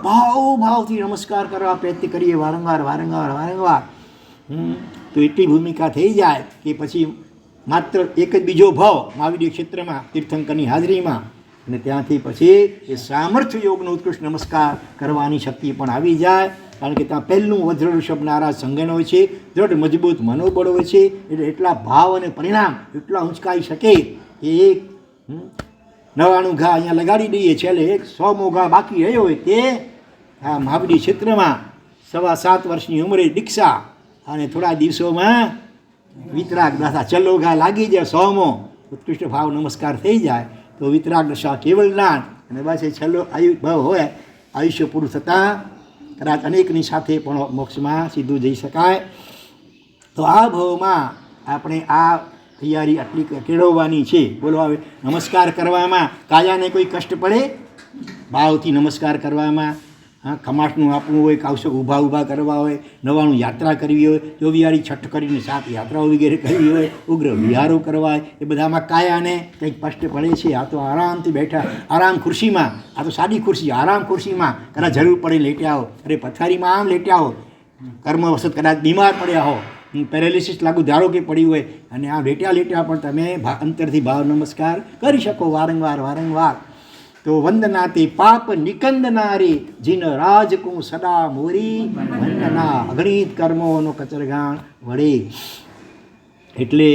ભાવથી નમસ્કાર કરવા પ્રયત્ન કરીએ વારંવાર તો એટલી ભૂમિકા થઈ જાય કે પછી માત્ર એક જ બીજો ભાવ મહાવીર ક્ષેત્રમાં તીર્થંકરની હાજરીમાં, અને ત્યાંથી પછી એ સામર્થ્ય યોગનો ઉત્કૃષ્ટ નમસ્કાર કરવાની શક્તિ પણ આવી જાય. કારણ કે ત્યાં પહેલું વજ્ર ઋષભ નારાજ સંગન હોય છે, દ્રઢ મજબૂત મનોબળ હોય છે, એટલે એટલા ભાવ અને પરિણામ એટલા ઊંચકાઈ શકે કે એક 99 ઘા અહીંયા લગાડી દઈએ, છેલ્લે 100મો ઘા બાકી રહ્યો હોય તે આ મહાવીર ક્ષેત્રમાં 7.25 વર્ષની ઉંમરે દીક્ષા અને થોડા દિવસોમાં વિતરાગ દશા ચલ્લો ઘા લાગી જાય, 100મો ઉત્કૃષ્ટ ભાવ નમસ્કાર થઈ જાય તો વિતરાગ દશા કેવળ જ્ઞાન, અને બસ એ છેલ્લો ભાવ હોય આયુષ્ય પૂરું થતાં કદાચ અનેકની સાથે પણ મોક્ષમાં સીધું જઈ શકાય. તો આ ભાવમાં આપણે આ તૈયારી આટલી કેળવવાની છે. બોલો, હવે નમસ્કાર કરવામાં કાયાને કોઈ કષ્ટ પડે? ભાવથી નમસ્કાર કરવામાં, હા, ખમાસનું આપવું હોય, કાવશક ઊભા કરવા હોય, 99 યાત્રા કરવી હોય, ચોવિયાળી છઠ્ઠ કરીને 7 યાત્રાઓ વગેરે કરવી હોય, ઉગ્ર વિહારો કરવા હોય, એ બધામાં કાયાને કંઈક કષ્ટ પડે છે? આ તો આરામથી બેઠા આરામ ખુરશીમાં, આ તો સાદી ખુરશી, આરામ ખુરશીમાં કદાચ જરૂર પડે લેટ્યા હો, અરે પથારીમાં આમ લેટ્યા હો, કર્મવશત કદાચ બીમાર પડ્યા હો, પેરાલિસિસ લાગુ ધારો કે પડી હોય, અને આ લેટ્યા પણ તમે અંતરથી ભાવ નમસ્કાર કરી શકો વારંવાર. તો વંદના તે પાપ નિકંદનારી જીન રાજકું સદા મોરી, વંદના અગણિત કર્મોનો કચરગાણ વળે. એટલે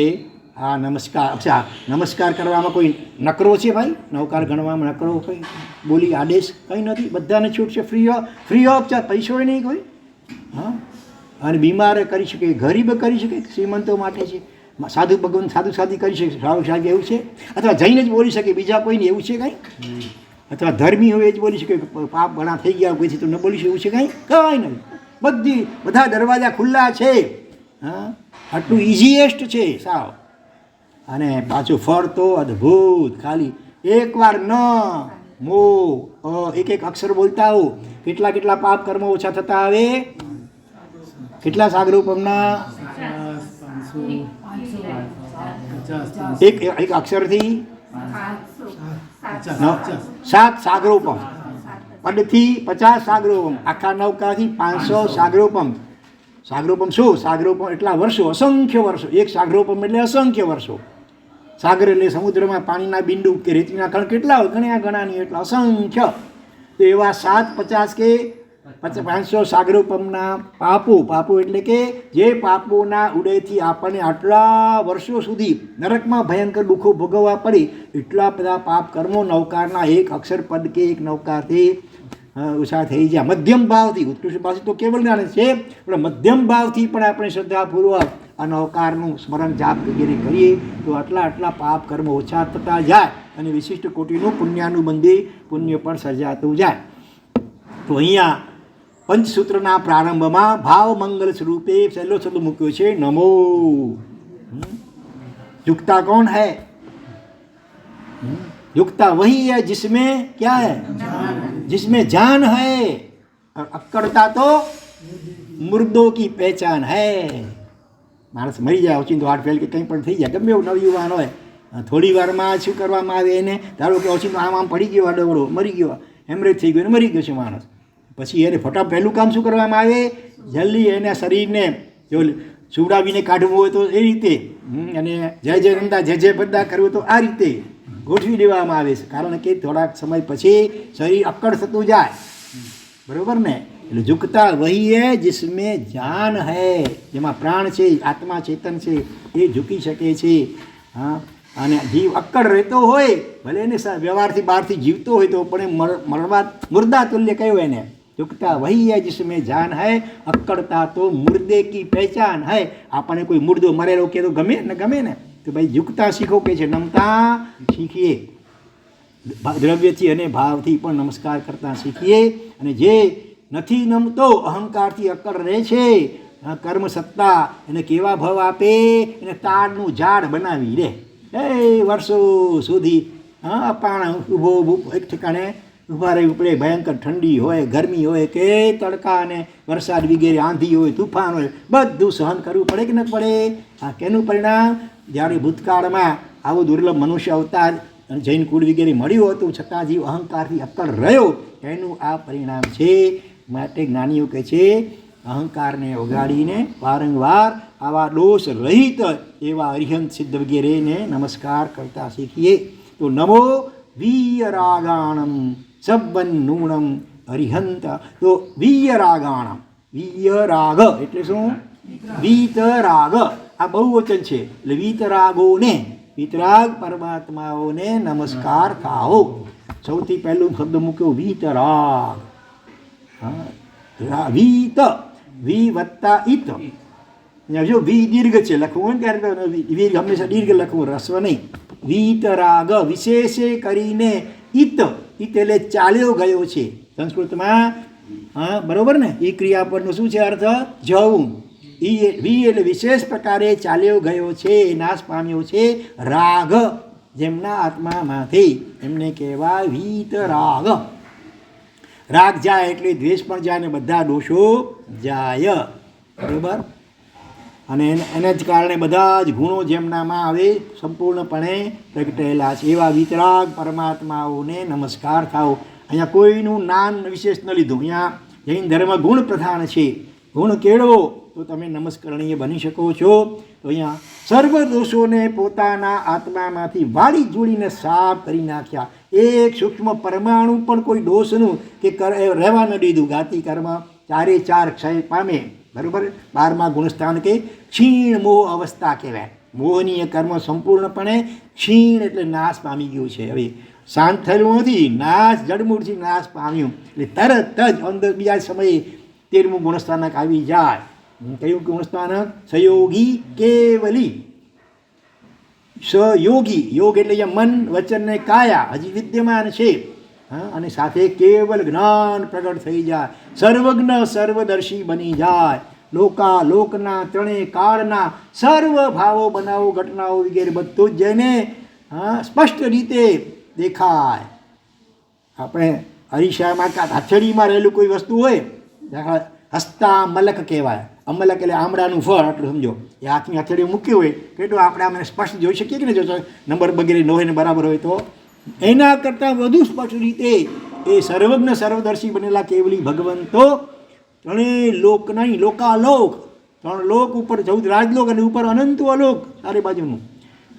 આ નમસ્કાર, અચ્છા, નમસ્કાર કરવામાં કોઈ નકરો છે ભાઈ? નવકાર ગણવામાં નકરો કોઈ બોલી આદેશ કંઈ નથી, બધાને છૂટ છે, ફ્રી ઓફ ચાર્જ, પૈસો નહીં કોઈ. હા, અને બીમાર કરી શકે, ગરીબ કરી શકે, શ્રીમંતો માટે છે, સાધુ ભગવાન સાધુ કરી શકે, સાધુ એવું છે, અથવા જઈને જ બોલી શકે, બીજા કોઈને એવું છે કાંઈ? અથવા ધર્મી હોય એ જ બોલી શકે, પાપ ઘણા થઈ ગયા કોઈથી તો ન બોલી શકે એવું છે કાંઈ? નહીં. બધા દરવાજા ખુલ્લા છે. હા, આટલું ઇઝીએસ્ટ છે સાવ. અને પાછું ફળ તો અદ્ભુત, ખાલી એકવાર ન મો એક અક્ષર બોલતા આવો, કેટલા પાપ કર્મો ઓછા થતા આવે? કેટલા સાગરૂપમના? એક અક્ષરથી 7 સાગરોપમ, પદથી 50 સાગરોપમ, આખા નૌકાથી 500 સાગરોપમ. સાગરોપમ શું? સાગરોપમ એટલા વર્ષો, અસંખ્ય વર્ષો. એક સાગરોપમ એટલે અસંખ્ય વર્ષો. સાગર એટલે સમુદ્રમાં પાણીના બિંદુ કે રેતીના કણ કેટલા હોય? ઘણા નહીં, એટલા અસંખ્ય. તો એવા 7, 50 કે 500 સાગરોપમના પાપો એટલે કે જે પાપોના ઉદયથી આપણને આટલા વર્ષો સુધી નરકમાં ભયંકર દુઃખો ભોગવવા પડી, એટલા બધા પાપ કર્મો નવકારના એક અક્ષર પદ કે એક નવકારથી ઓછા થઈ જાય. મધ્યમ ભાવથી, ઉત્કૃષ્ટ ભાવથી તો કેવળ જ્ઞાન છે, પણ મધ્યમ ભાવથી પણ આપણે શ્રદ્ધાપૂર્વક આ નવકારનું સ્મરણ જાપ વગેરે કરીએ તો આટલા પાપ કર્મો ઓછા થતા જાય, અને વિશિષ્ટ કોટીનું પુણ્યાનુબંધી પુણ્ય પણ સર્જાતું જાય. તો અહીંયા પંચસૂત્રના પ્રારંભમાં ભાવ મંગલ સ્વરૂપે પહેલો શબ્દ મૂક્યો છે નમો. युक्ता कौन है? युक्ता वही है जिसमें क्या है? जिसमें जान है. और अक्कड़ता तो मुर्दों की पहचान है. માણસ મરી જાય, ઓચિંતો હાર્ટ ફેલ કે કંઈ પણ થઈ જાય, ગમે એવું નવયુવાન હોય, થોડી વારમાં શું કરવામાં આવે એને, ધારો કે ઓચિંતો આમ પડી ગયો, આડવડો મરી ગયો, હેમરેજ થઈ ગયો ને મરી ગયો છે માણસ, પછી એને ફટાફટ પહેલું કામ શું કરવામાં આવે? જલ્દી એના શરીરને જો સુવડાવીને કાઢવું હોય તો એ રીતે, અને જય જય રમતા જય જય બધા કરવું તો આ રીતે ગોઠવી દેવામાં આવે છે. કારણ કે થોડાક સમય પછી શરીર અક્કડ થતું જાય, બરાબર ને? એટલે ઝુકતા વહી હે જિસમેં જાન હૈ, જેમાં પ્રાણ છે, આત્મા ચેતન છે, એ ઝૂકી શકે છે. હા, અને જીવ અક્કડ રહેતો હોય, ભલે એને વ્યવહારથી બહારથી જીવતો હોય તો પણ મરવા મુર્દા તુલ્ય કયો એને? ઝુકતા વહી હૈ જિસમેં જાન હૈ, અક્કડતા તો મુર્દે કી પહેચાન હૈ. આપણને કોઈ મુર્દો મરેલો કે તો ગમે ને તો ભાઈ ઝુકતા શીખો કે છે, નમતા શીખીએ, દ્રવ્યથી અને ભાવથી પણ નમસ્કાર કરતા શીખીએ. અને જે નથી નમતો, અહંકારથી અક્કડ રહે છે, કર્મ સત્તા એને કેવા ભાવ આપે? એને તાડનું ઝાડ બનાવી દે, એ વર્ષો સુધી પાણ ઊભો એક ઠેકાણે ઊભા રહેવું પડે. ભયંકર ઠંડી હોય, ગરમી હોય કે તડકા અને વરસાદ વગેરે, આંધી હોય, તુફાન હોય, બધું સહન કરવું પડે કે ન પડે? આ કેનું પરિણામ? જ્યારે ભૂતકાળમાં આવો દુર્લભ મનુષ્ય અવતાર જૈન કુળ વગેરે મળ્યું હતું, છતાં જીવ અહંકારથી અક્કડ રહ્યો, એનું આ પરિણામ છે. માટે જ્ઞાનીઓ કહે છે, અહંકારને ઓગાડીને વારંવાર આવા દોષ રહિત એવા અરિહંત સિદ્ધ વગેરેને નમસ્કાર કરતા શીખીએ. તો નમો વીયરાગાણમ સબ્બન નૂણમ અરિહંત. તો વીયરાગાણમ, વીયરાગ એટલે શું? વીતરાગ. આ બહુવચન છે એટલે વીતરાગોને, વીતરાગ પરમાત્માઓને નમસ્કાર થાઓ. સૌથી પહેલું શબ્દ મૂક્યો વીતરાગ. હા, વીત, વી વત્તા ઇત. જો વી દીર્ઘ છે લખવું હોય ને ત્યારે વીર હંમેશા દીર્ઘ લખવું, રસ્વ નહીં. વીતરાગ વિશેષે કરીને ઇત, ઇત એટલે ચાલ્યો ગયો છે સંસ્કૃતમાં. હા બરોબર ને? એ ક્રિયાપદનો શું છે અર્થ? જવું. વી એટલે વિશેષ પ્રકારે ચાલ્યો ગયો છે, નાશ પામ્યો છે રાગ, જેમના આત્મામાંથી, એમને કહેવાય વીતરાગ. રાગ જાય એટલે દ્વેષ પણ જાય ને બધા દોષો જાય. બરોબર? અને એને જ કારણે બધા જ ગુણો જેમનામાં આવે સંપૂર્ણપણે પ્રગટેલા છે. એવા વીતરાગ પરમાત્માઓને નમસ્કાર થાઓ. અહીંયા કોઈનું નામ વિશેષ ન લીધું. અહીંયા જૈન ધર્મ ગુણ પ્રધાન છે. ગુણ કેળવો તો તમે નમસ્કરણીય બની શકો છો. તો અહીંયા સર્વ દોષોને પોતાના આત્મામાંથી વાળી જોડીને સાફ કરી નાખ્યા. એક સૂક્ષ્મ પરમાણુ પણ કોઈ દોષનું કે રહેવા ન દીધું. ગાતી કર્મ ચારે ચાર ક્ષય પામે. બરાબર? 12મા ગુણસ્થાન કે ક્ષીણ મોહ અવસ્થા કહેવાય. મોહનીય કર્મ સંપૂર્ણપણે ક્ષીણ એટલે નાશ પામી ગયું છે. હવે શાંત થયેલું નથી, નાશ જડમૂળથી નાશ પામ્યું. એટલે તરત જ અંદર બીજા સમયે 13મું ગુણસ્થાનક આવી જાય. કયું ગુણસ્થાનક? સયોગી કેવલી. સયોગી, યોગ એટલે અહીંયા મન વચન ને કાયા હજી વિદ્યમાન છે. હા, અને સાથે કેવલ જ્ઞાન પ્રગટ થઈ જાય. સર્વજ્ઞ સર્વદર્શી બની જાય. લોકના ત્રણેય કાળના સર્વ ભાવો બનાવો ઘટનાઓ વગેરે બધું જ જઈને સ્પષ્ટ રીતે દેખાય. આપણે અરીસામાં હથેળીમાં રહેલું કોઈ વસ્તુ હોય, હસ્તા મલક કહેવાય. અમલક એટલે આમળાનું ફળ, આટલું સમજો. એ હાથની હથેળી મૂક્યું હોય કેટલું આપણે આમને સ્પષ્ટ જોઈ શકીએ કે ને? જો નંબર વગેરે ન હોય ને બરાબર હોય તો એના કરતાં વધુ સ્પષ્ટ રીતે એ સર્વજ્ઞ સર્વદર્શી બનેલા કેવલી ભગવંતો ત્રણેય લોક નહીં, લોકાલોક, 3 લોક ઉપર 14 રાજલોક અને ઉપર અનંત અલોક ચારે બાજુનું.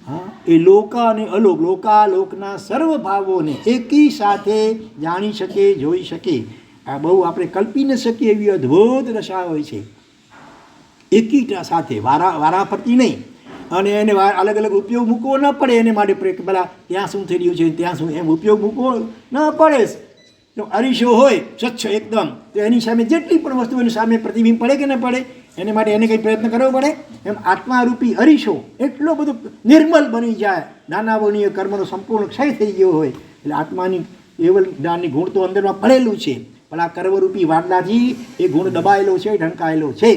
હા, એ લોકા અને અલોક, લોકાલોકના સર્વ ભાવોને એકી સાથે જાણી શકે, જોઈ શકે. આ બહુ આપણે કલ્પી ન શકીએ એવી અદ્ભુત દશા હોય છે. એકી સાથે વારા ફરતી નહીં. અને એને અલગ અલગ ઉપયોગ મૂકવો ન પડે. એને માટે પેલા ત્યાં શું થઈ રહ્યું છે, ત્યાં શું, એમ ઉપયોગ મૂકવો ન પડે. જો અરીસો હોય સ્વચ્છ એકદમ, તો એની સામે જેટલી પણ વસ્તુ એની સામે પ્રતિબિંબ પડે કે ન પડે, એને માટે એને કંઈ પ્રયત્ન કરવો પડે. એમ આત્મારૂપી અરીસો એટલો બધો નિર્મલ બની જાય. નાનાવર્ણીય કર્મનો સંપૂર્ણ ક્ષય થઈ ગયો હોય એટલે આત્માની કેવલ જ્ઞાનની ગુણ તો અંદરમાં પડેલું છે, પણ આ કર્મરૂપી વાડલાથી એ ગુણ દબાયેલો છે, ઢંકાયેલો છે.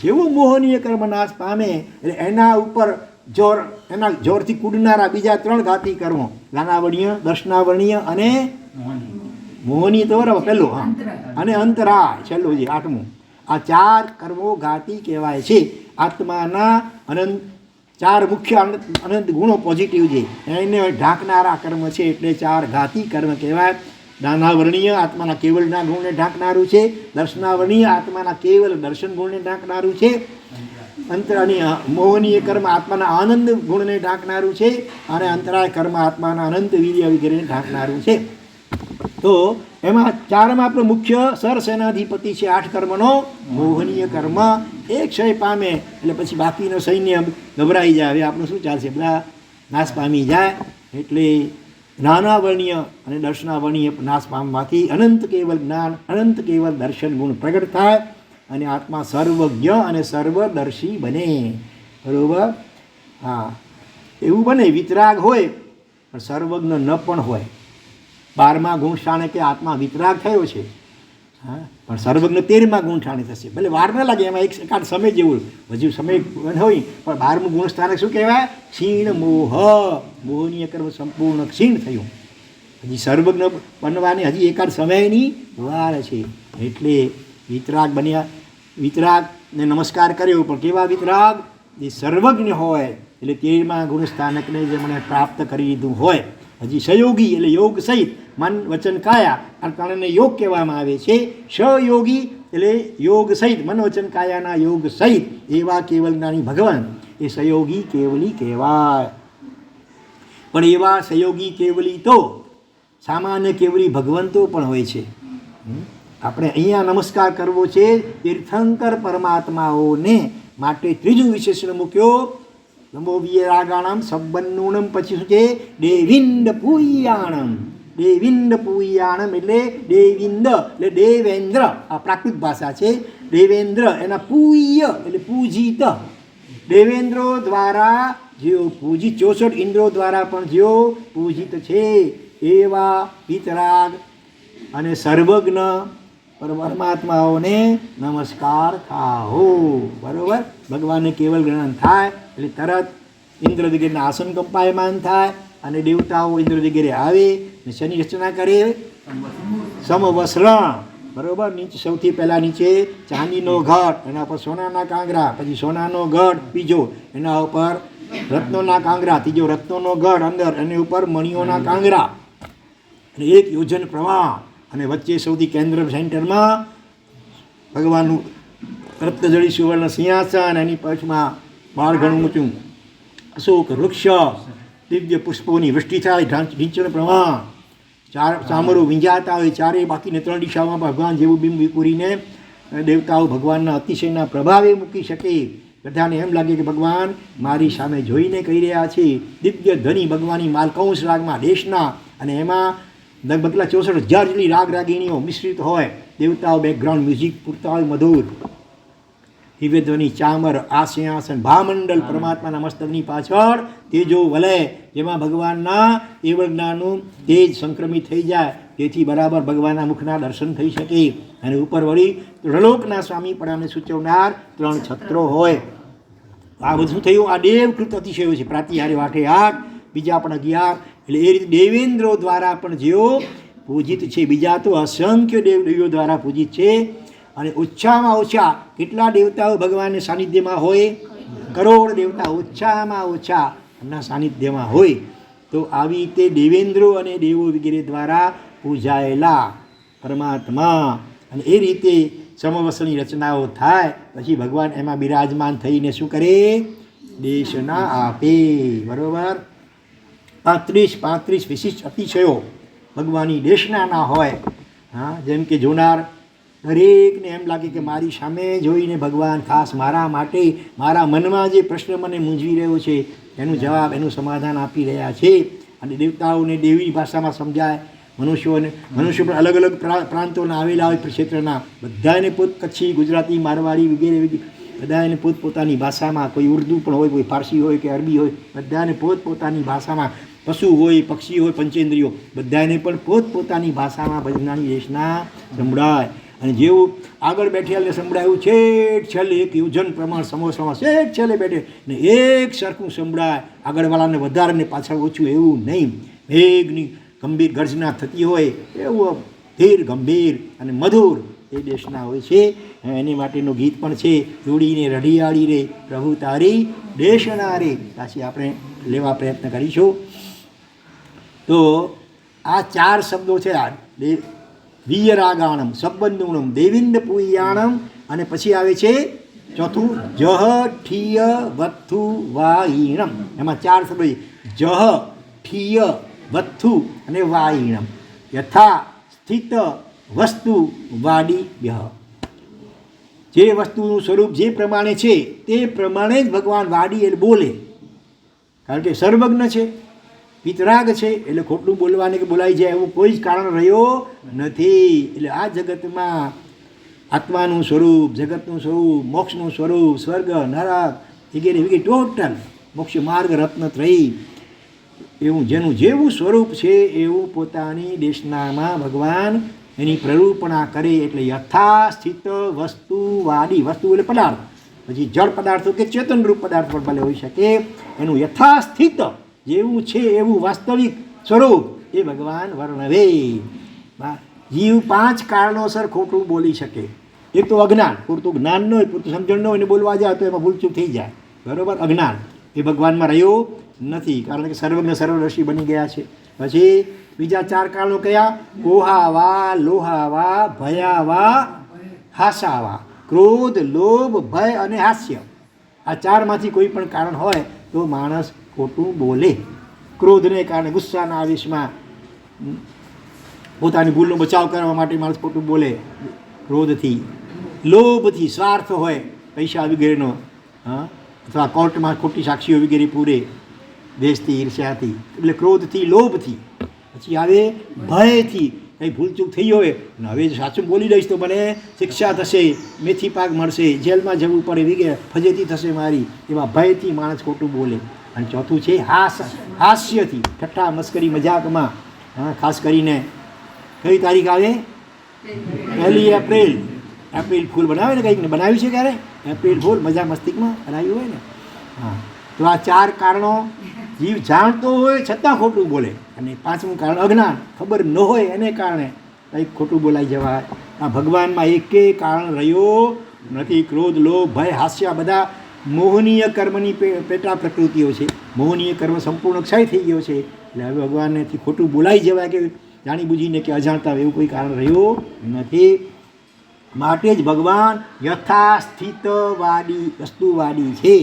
જેવું મોહનીય કર્મ નાશ પામે એટલે એના ઉપર જોર, એના જોરથી કૂદનારા બીજા 3 ઘાતી કર્મો, જ્ઞાનાવર્ણીય, દર્શનાવર્ણીય અને મોહનીય તો બરાબર પહેલું, હા, અને અંતરાય છેલ્લું છે 8મું. આ 4 કર્મો ઘાતી કહેવાય છે. આત્માના અનંત 4 મુખ્ય અનંત ગુણો પોઝિટિવ છે, એને ઢાંકનારા કર્મ છે એટલે 4 ઘાતી કર્મ કહેવાય. જ્ઞાનાવર્ણીય આત્માના કેવલના ગુણને ઢાંકનારું છે. દર્શનાવર્ણીય આત્માના કેવલ દર્શન ગુણને ઢાંકનારું છે. અંતરાની મોહનીય કર્મ આત્માના આનંદ ગુણને ઢાંકનારું છે. અને અંતરાય કર્મ આત્માના અનંત વીર્ય વગેરેને ઢાંકનારું છે. તો એમાં 4માં આપણો મુખ્ય સરસેનાધિપતિ છે 8 કર્મનો. મોહનીય કર્મ એ ક્ષય પામે એટલે પછી બાકીનો સૈન્ય ગભરાઈ જાય. હવે આપણું શું ચાલશે? બધા નાશ પામી જાય. એટલે જ્ઞાનાવર્ણીય અને દર્શનાવર્ણીય નાશ પામવાથી અનંત કેવલ જ્ઞાન, અનંત કેવલ દર્શન ગુણ પ્રગટ થાય અને આત્મા સર્વજ્ઞ અને સર્વદર્શી બને. બરાબર? હા, એવું બને. વિતરાગ હોય પણ સર્વજ્ઞ ન પણ હોય. 12મા ગુણસ્થાને કે આત્મા વિતરાગ થયો છે, હા, પણ સર્વજ્ઞ 13મા ગુણસ્થાને થશે. ભલે વાર ન લાગે, એમાં એકાદ સમય જેવું હજુ સમય હોય. પણ 12મું ગુણસ્થાનક શું કહેવાય? ક્ષીણ મોહ. મોહનીય કર્મ સંપૂર્ણ ક્ષીણ થયું. હજી સર્વજ્ઞ બનવાની હજી એકાદ સમયની વાર છે. એટલે વિતરાગ બન્યા. વિતરાગને નમસ્કાર કર્યો, પણ કેવા વિતરાગ? જે સર્વજ્ઞ હોય. એટલે 13મા ગુણસ્થાનકને જે મને પ્રાપ્ત કરી લીધું હોય હજી સહયોગી એટલે યોગ સહિત મન વચન કાયા આ ત્રણને યોગ કહેવામાં આવે છે. સહયોગી એટલે યોગ સહિત મન વચન કાયાના યોગ સહિત એવા કેવલ જ્ઞાની ભગવાન એ સહયોગી કેવલી કહેવાય. પણ એવા સહયોગી કેવલી તો સામાન્ય કેવલી ભગવંતો પણ હોય છે. આપણે અહીંયા નમસ્કાર કરવો છે તીર્થંકર પરમાત્માઓને માટે ત્રીજું વિશેષણ મૂક્યો નમો વિરાગાણમ સબ્બન્નુણમ, પછી શું છે દેવિંદ પૂયાણમ. દેવિંદ પૂયાણમ એટલે દેવિંદ એટલે દેવેન્દ્ર, આ પ્રાકૃત ભાષા છે. દેવેન્દ્ર એના પૂય એટલે પૂજિત, દેવેન્દ્રો દ્વારા જેઓ પૂજિત 64 ઇન્દ્રો દ્વારા પણ જેઓ પૂજિત છે એવા વિતરાગ અને સર્વજ્ઞ પરમાત્માઓને નમસ્કાર થાઓ. બરાબર, ભગવાનને કેવલ જ્ઞાન થાય એટલે તરત ઇન્દ્ર વગેરેના આસન કંપાયમાન થાય અને દેવતાઓ ઇન્દ્ર વગેરે આવે અને શનિ રચના કરે સમવસ્ત્રણ. બરાબર, નીચે સૌથી પહેલાં નીચે ચાંદીનો ઘટ, એના ઉપર સોનાના કાંગરા, પછી સોનાનો ઘટ બીજો, એના ઉપર રત્નોના કાંગરા, ત્રીજો રત્નોનો ઘટ અંદર, એની ઉપર મણિઓના કાંગરા અને 1 યોજન પ્રવાહ અને વચ્ચે સૌથી કેન્દ્ર સેન્ટરમાં ભગવાનનું રત્નજળી સુવર્ણ સિંહાસન, એની પક્ષમાં 12 ગણું ઊંચું અશોક વૃક્ષ, દિવ્ય પુષ્પોની વૃષ્ટિ થાય, ઢીંચણ પ્રવાહ, ચામરો વિંજાતા હોય ચારે બાકીને 3 દિશામાં ભગવાન જેવું બિંબ વિપુરીને દેવતાઓ ભગવાનના અતિશયના પ્રભાવે મૂકી શકે. બધાને એમ લાગે કે ભગવાન મારી સામે જોઈને કહી રહ્યા છે. દિવ્ય ધ્વનિ ભગવાનની માલકંસ રાગમાં દેશના અને એમાં લગભગ 64,000 જેટલી રાગ રાગીણીઓ મિશ્રિત હોય. દેવતાઓ બેકગ્રાઉન્ડ મ્યુઝિક પૂરતા હોય મધુર, દિવ્ય ધ્વનિ, ચામર, આ સિંહાસન, ભામંડલ પરમાત્માના મસ્તકની પાછળ તેજો વલય, જેમાં ભગવાનના કેવળ જ્ઞાનનું તેજ સંક્રમિત થઈ જાય તેથી બરાબર ભગવાનના મુખના દર્શન થઈ શકે. અને ઉપર વળી ત્રલોકના સ્વામીપણાને સૂચવનાર 3 છત્રો હોય. આ બધું શું થયું? આ દેવકૃત અતિશયો છે. પ્રાતિહાર્ય વાઠે 8, બીજા પણ 11. એટલે એ રીતે દેવેન્દ્રો દ્વારા પણ જેઓ પૂજિત છે, બીજા તો અસંખ્ય દેવીઓ દ્વારા પૂજિત છે. અને ઓછામાં ઓછા કેટલા દેવતાઓ ભગવાનના સાનિધ્યમાં હોય? કરોડ દેવતા ઓછામાં ઓછા એમના સાનિધ્યમાં હોય. તો આવી રીતે દેવેન્દ્રો અને દેવો વગેરે દ્વારા પૂજાયેલા પરમાત્મા, અને એ રીતે સમવસ્ત્રની રચનાઓ થાય પછી ભગવાન એમાં બિરાજમાન થઈને શું કરે? દેશના આપે. બરાબર, 35 વિશિષ્ટ અતિશયો ભગવાનની દેશનાના હોય. હા, જેમ કે જોનાર દરેકને એમ લાગે કે મારી સામે જોઈને ભગવાન ખાસ મારા માટે મારા મનમાં જે પ્રશ્ન મને મૂંઝવી રહ્યો છે એનું જવાબ, એનું સમાધાન આપી રહ્યા છે. અને દેવતાઓને દેવી ભાષામાં સમજાય, મનુષ્યો પણ અલગ અલગ પ્રાંતોના આવેલા હોય ક્ષેત્રના, બધાને કચ્છી, ગુજરાતી, મારવાડી વગેરે બધાને પોતપોતાની ભાષામાં, કોઈ ઉર્દુ પણ હોય, કોઈ ફારસી હોય કે અરબી હોય, બધાને પોતપોતાની ભાષામાં, પશુ હોય, પક્ષી હોય, પંચેન્દ્રિયો બધાને પણ પોતપોતાની ભાષામાં ભજનાની દેશના સંભળાય. અને જેવું આગળ બેઠેલને સંભળાયું છેક છેલ્લે 1 યોજન પ્રમાણ સમોસામાં છેક છેલ્લે બેઠે ને એક સરખું સંભળાય, આગળવાળાને વધારે ને પાછળ ઓછું એવું નહીં. મેઘની ગંભીર ગર્જના થતી હોય એવું ધીર ગંભીર અને મધુર એ દેશના હોય છે. એની માટેનું ગીત પણ છે, જોડીને રઢિયાળી રે પ્રભુ તારી દેશના રે. પાછી આપણે લેવા પ્રયત્ન કરીશું. તો આ 4 શબ્દો છે, આ વિયરાગાણમ, સબ્બન્નુણમ, દેવિંદ પૂયાણમ, અને પછી આવે છે ચોથું જહ ઠિય વત્થુ વાઈણમ. એમાં 4 શબ્દો છે, જહ ઠિય વત્થુ અને વાઈણમ. યથા સ્થિત વસ્તુ વાડી વ્યહ. જે વસ્તુનું સ્વરૂપ જે પ્રમાણે છે તે પ્રમાણે જ ભગવાન વાડી એટલે બોલે. કારણ કે સર્વજ્ઞ છે, વિતરાગ છે, એટલે ખોટું બોલવાને કે બોલાઈ જાય એવું કોઈ જ કારણ રહ્યો નથી. એટલે આ જગતમાં આત્માનું સ્વરૂપ, જગતનું સ્વરૂપ, મોક્ષનું સ્વરૂપ, સ્વર્ગ, નરક વગેરે વગેરે ટોટલ મોક્ષ માર્ગ રત્નત્રયી એવું જેનું જેવું સ્વરૂપ છે એવું પોતાની દેશનામાં ભગવાન એની પ્રરૂપણા કરે. એટલે યથાસ્થિત વસ્તુ વાડી, વસ્તુ એટલે પદાર્થ, પછી જળ પદાર્થો કે ચેતનરૂપ પદાર્થ પણ ભલે હોઈ શકે, એનું યથાસ્થિત જેવું છે એવું વાસ્તવિક સ્વરૂપ એ ભગવાન વર્ણવે. જીવ 5 કારણોસર ખોટું બોલી શકે. એક તો અજ્ઞાન, પૂરતું જ્ઞાન ન હોય, પૂરતું સમજણ ન હોય ને બોલવા જાય તો એમાં ભૂલચૂક થઈ જાય. બરાબર, અજ્ઞાન એ ભગવાનમાં રહ્યો નથી, કારણ કે સર્વજ્ઞ સર્વદર્શી બની ગયા છે. પછી બીજા 4 કારણો કયા? કોહાવા, લોહાવા, ભયાવા, હાસાવા. ક્રોધ, લોભ, ભય અને હાસ્ય. આ 4માંથી કોઈ પણ કારણ હોય તો માણસ ખોટું બોલે. ક્રોધને કારણે ગુસ્સાના આવેશમાં પોતાની ભૂલનો બચાવ કરવા માટે માણસ ખોટું બોલે ક્રોધથી. લોભથી સ્વાર્થ હોય પૈસા વગેરેનો, અથવા કોર્ટમાં ખોટી સાક્ષીઓ વગેરે પૂરે દેશથી, ઈર્ષ્યાથી, એટલે ક્રોધથી, લોભથી. પછી આવે ભયથી, કંઈ ભૂલચૂક થઈ હોય અને હવે સાચું બોલી દઈશ તો મને શિક્ષા થશે, મેથી પાક મળશે, જેલમાં જવું પડે વગેરે, ફજેતી થશે મારી, એવા ભયથી માણસ ખોટું બોલે. અને ચોથું છે હાસ્યથી, ઠઠ્ઠા મસ્કરી મજાકમાં. ખાસ કરીને કઈ તારીખ આવે? 1 એપ્રિલ. એપ્રિલ ફૂલ બનાવે ને, કંઈક બનાવ્યું છે ક્યારે? એપ્રિલ ફૂલ મજા મસ્તિકમાં બનાવ્યું હોય ને. તો આ 4 કારણો જીવ જાણતો હોય છતાં ખોટું બોલે. અને 5મું કારણ અજ્ઞાન, ખબર ન હોય એને કારણે કંઈક ખોટું બોલાઈ જવાય. આ ભગવાનમાં એકેય કારણ રહ્યો નથી. ક્રોધ, લોભ, ભય, હાસ્ય બધા મોહનીય કર્મની પેટા પ્રકૃતિઓ છે. મોહનીય કર્મ સંપૂર્ણ ક્ષય થઈ ગયો છે. એટલે હવે ભગવાનનેથી ખોટું બોલાઈ જવાય કે જાણી બુજીને કે અજાણતા એવું કોઈ કારણ રહ્યું નથી. માટે જ ભગવાન યથાસ્થિતવાદી, વસ્તુવાદી છે.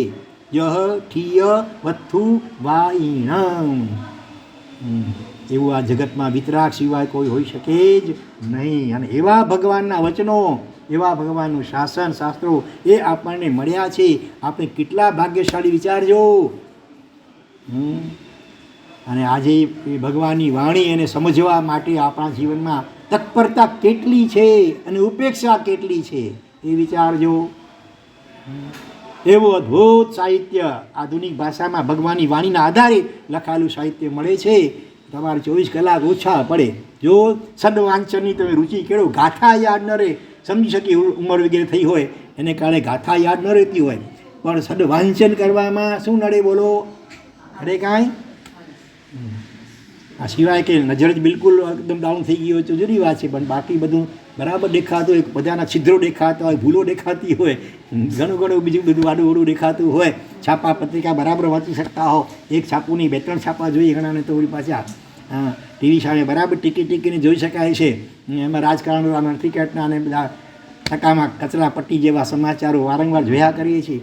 યહ ઠિય વત્થુ વાઈણમ. એવું આ જગતમાં વિતરાગ સિવાય કોઈ હોઈ શકે જ નહીં. અને એવા ભગવાનના વચનો, એવા ભગવાનનું શાસન, શાસ્ત્રો એ આપણને મળ્યા છે. આપણે કેટલા ભાગ્યશાળી વિચારજો. અને આજે એ ભગવાનની વાણી એને સમજવા માટે આપણા જીવનમાં તત્પરતા કેટલી છે અને ઉપેક્ષા કેટલી છે એ વિચારજો. એવું અદ્ભુત સાહિત્ય આધુનિક ભાષામાં ભગવાનની વાણીના આધારે લખાયેલું સાહિત્ય મળે છે. તમારે 24 કલાક ઓછા પડે. જો સદવાંચનની તમે રુચિ કેળવો, ગાથા યાદ ન રહે, સમજી શકી ઉંમર વગેરે થઈ હોય એને કારણે ગાથા યાદ ન રહેતી હોય, પણ સદવાંચન કરવામાં શું નડે બોલો? અરે કાંઈ. આ સિવાય કે નજર જ બિલકુલ એકદમ ડાઉન થઈ ગઈ હોય તો જુદી વાત છે, પણ બાકી બધું બરાબર દેખાતું હોય, બધાના છિદ્રો દેખાતા હોય, ભૂલો દેખાતી હોય, ઘણું બીજું બધું આડું દેખાતું હોય. છાપા પત્રિકા બરાબર વાંચી શકતા હો, એક છાપુની 2-3 છાપા જોઈએ ઘણાને તો ઓલી પાછા ટીવી સામે બરાબર ટીકીને જોઈ શકાય છે. એમાં રાજકારણના, ક્રિકેટના અને બધા ટકામાં કચરા પટ્ટી જેવા સમાચારો વારંવાર જોયા કરીએ છીએ.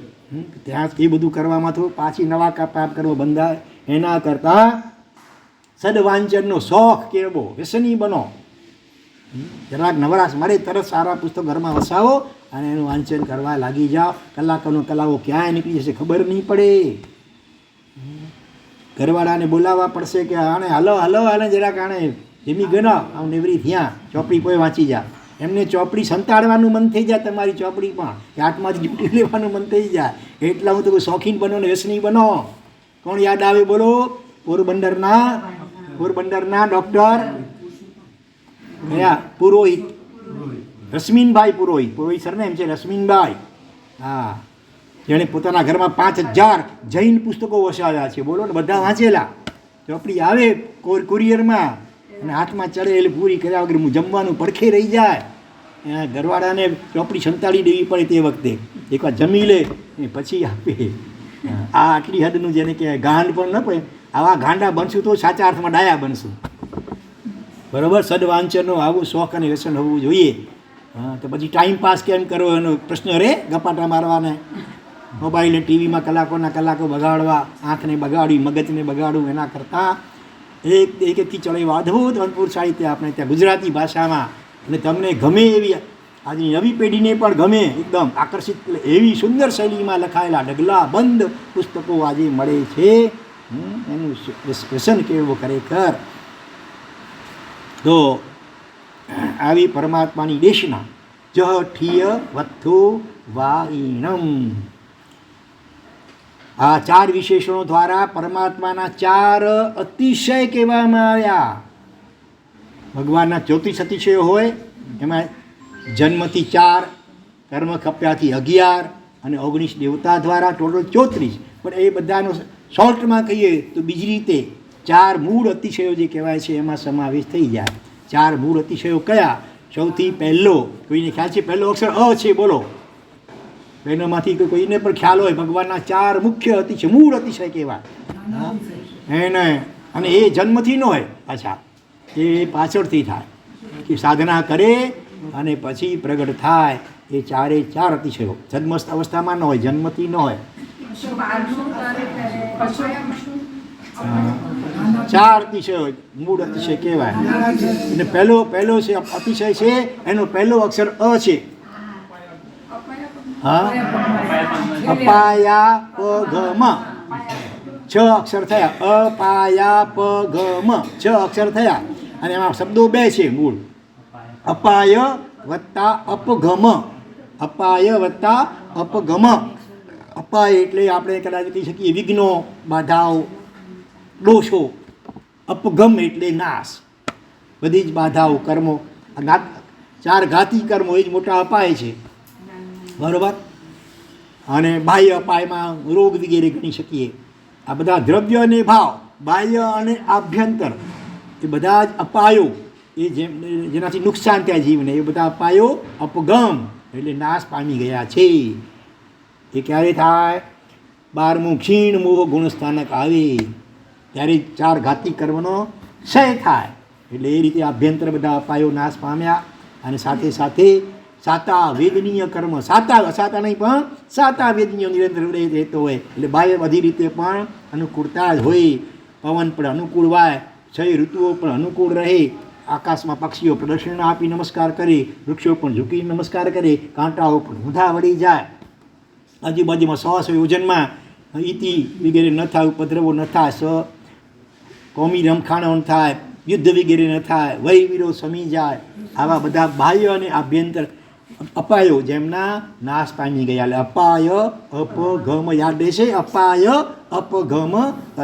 ત્યાં એ બધું કરવામાં તો પાછી નવા કાપ કરવો બંધાય. એના કરતાં સદવાંચનનો શોખ કેળવો, વ્યસની બનો. જરાક નવરાશ મળે તરત સારા પુસ્તક ઘરમાં વસાવો અને એનું વાંચન કરવા લાગી જાઓ. કલાકો ક્યાંય નીકળી જશે ખબર નહીં પડે. ઘરવાળાને બોલાવવા પડશે કે આને હાલે જરાક આને ધીમી ગણો, આમ નેવરી થયા, ચોપડી કોઈ વાંચી જા. એમને ચોપડી સંતાડવાનું મન થઈ જાય, તમારી ચોપડી પણ હાથમાંથી ઝૂંટી લેવાનું મન થઈ જાય. એટલા હું તો કોઈ શોખીન બનો ને વ્યસની બનો. કોણ યાદ આવે બોલો? પોરબંદરના ડૉક્ટર કયા? પુરોહિત, રશ્મિનભાઈ પુરોહિત સરનેમ છે રશ્મિનભાઈ. હા, જેણે પોતાના ઘરમાં 5000 જૈન પુસ્તકો વસાવ્યા છે. બોલો ને, બધા વાંચેલા. ચોપડી આવે કુરિયરમાં અને હાથમાં ચડે એટલે પૂરી કર્યા વગર જમવાનું પડખે રહી જાય. ઘરવાળાને ચોપડી સંતાડી દેવી પડે તે વખતે. એકવાર જમી લે પછી આપે. આ આટલી હદનું જેને કહેવાય ગાંડ પણ ન પડે. આવા ગાંડા બનશું તો સાચા અર્થમાં ડાયા બનશું. બરાબર? સદવાંચનનો આવું શોખ અને વ્યસન હોવું જોઈએ. તો પછી ટાઈમ પાસ કેમ કરવો એનો પ્રશ્ન રે? ગપાટા મારવાને, મોબાઈલ ટીવીમાં કલાકો બગાડવા, આંખને બગાડવી, મગજને બગાડવું, એના કરતાં એકથી ચડાવવા અદ્ભુત સાહિત્ય આપણે ત્યાં ગુજરાતી ભાષામાં. અને તમને ગમે એવી આજની નવી પેઢીને પણ ગમે, એકદમ આકર્ષિત એવી સુંદર શૈલીમાં લખાયેલા ઢગલાબંધ પુસ્તકો આજે મળે છે. એનું વ્યસન કેળવો ખરેખર. તો આવી પરમાત્માની દેશના જહ ઠિય વત્થુ વાઈણમ. આ 4 વિશેષણો દ્વારા પરમાત્માના 4 અતિશય કહેવામાં આવ્યા. ભગવાનના 34 અતિશયો હોય, એમાં જન્મથી 4, કર્મ ખપ્યાથી 11 અને 19 દેવતા દ્વારા ટોટલ 34. પણ એ બધાનો શોર્ટમાં કહીએ તો બીજી રીતે 4 મૂળ અતિશયો જે કહેવાય છે એમાં સમાવેશ થઈ જાય. 4 મૂળ અતિશયો કયા? સૌથી પહેલો, કોઈને ખ્યાલ છે? પહેલો અક્ષર અ છે, બોલો. બહેનોમાંથી કોઈને પણ ખ્યાલ હોય? ભગવાનના 4 મુખ્ય અતિશય, મૂળ અતિશય કહેવાય. એને અને એ જન્મથી ન હોય પાછા, એ પાછળથી થાય કે સાધના કરે અને પછી પ્રગટ થાય. એ ચારે ચાર અતિશયો જન્મ અવસ્થામાં ન હોય, જન્મથી ન હોય. ચાર અતિશયો મૂળ અતિશય કહેવાય. અને પહેલો છે અતિશય છે, એનો પહેલો અક્ષર અ છે. હા, અપાયા પગમ, 6 અક્ષર થયા. અપાયા પગમ 6 અક્ષર થયા. અને એમાં શબ્દો 2 છે મૂળ, અપાય વત્તા અપગમ. અપાય વત્તા અપગમ. અપાય એટલે આપણે કદાચ કહી શકીએ વિઘ્નો, બાધાઓ, દોષો. અપગમ એટલે નાશ, બધી જ બાધાઓ, કર્મો, 4 ઘાતી કર્મો એ જ મોટા અપાય છે, બરાબર. અને બાહ્ય અપાયમાં રોગ વગેરે ગણી શકીએ. આ બધા દ્રવ્ય અને ભાવ, બાહ્ય અને આભ્યંતર, એ બધા જ અપાયો, એ જેનાથી નુકસાન થાય જીવને, એ બધા અપાયો અપગમ એટલે નાશ પામી ગયા છે. એ ક્યારે થાય? 12મું ક્ષીણ મોહ ગુણસ્થાનક આવે ત્યારે 4 ઘાતી કર્મનો ક્ષય થાય. એટલે એ રીતે આભ્યંતર બધા અપાયો નાશ પામ્યા. અને સાથે સાથે સાતા વેદનીય કર્મ, સાતા અસાતા નહીં પણ સાતા વેદનીય નિરંતર રહેતો હોય, એટલે બાહ્ય બધી રીતે પણ અનુકૂળતા જ હોય. પવન પણ અનુકૂળ વાય, 6 ઋતુઓ પણ અનુકૂળ રહે. આકાશમાં પક્ષીઓ પ્રદર્શન આપી નમસ્કાર કરે, વૃક્ષો પણ ઝૂકી નમસ્કાર કરે, કાંટાઓ પણ ઊંધા વળી જાય. આજુબાજુમાં 100 યોજનમાં ઇતિ વગેરે ન થાય, ઉપદ્રવો ન થાય, કોમી રમખાણો ન થાય, યુદ્ધ વગેરે ન થાય, વય વિરોધ સમી જાય. આવા બધા બાહ્ય અને આભ્યંતર અપાયો જેમના નાશ પામી ગયા. એટલે અપાય અપગમ યાદ રહેશે, અપાય અપગમ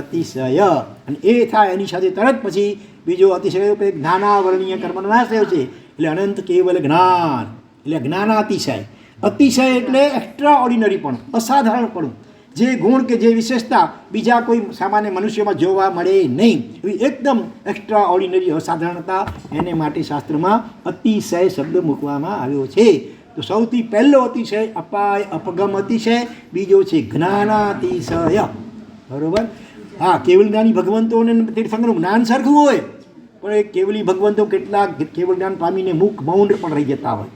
અતિશય. અને એ થાય એની સાથે તરત પછી બીજો અતિશય જ્ઞાનાવરણીય કર્મનો નાશ થયો છે, એટલે અનંત કેવલ જ્ઞાન, એટલે જ્ઞાનાતિશય. અતિશય એટલે એક્સ્ટ્રા ઓર્ડિનરી પણ, અસાધારણપણું, જે ગુણ કે જે વિશેષતા બીજા કોઈ સામાન્ય મનુષ્યમાં જોવા મળે નહીં, એવી એકદમ એક્સ્ટ્રા ઓર્ડિનરી અસાધારણતા, એને માટે શાસ્ત્રમાં અતિશય શબ્દ મૂકવામાં આવ્યો છે. તો સૌથી પહેલો અતિશય અપાય અપગમ અતિશય, બીજો છે જ્ઞાનાતિશય, બરાબર. હા, કેવલ જ્ઞાની ભગવંતોને તીર્થંકરનું જ્ઞાન સરખું હોય, પણ એ કેવલી ભગવંતો કેટલાક કેવલ જ્ઞાન પામીને મુખ મૌન પણ રહી જતા હોય.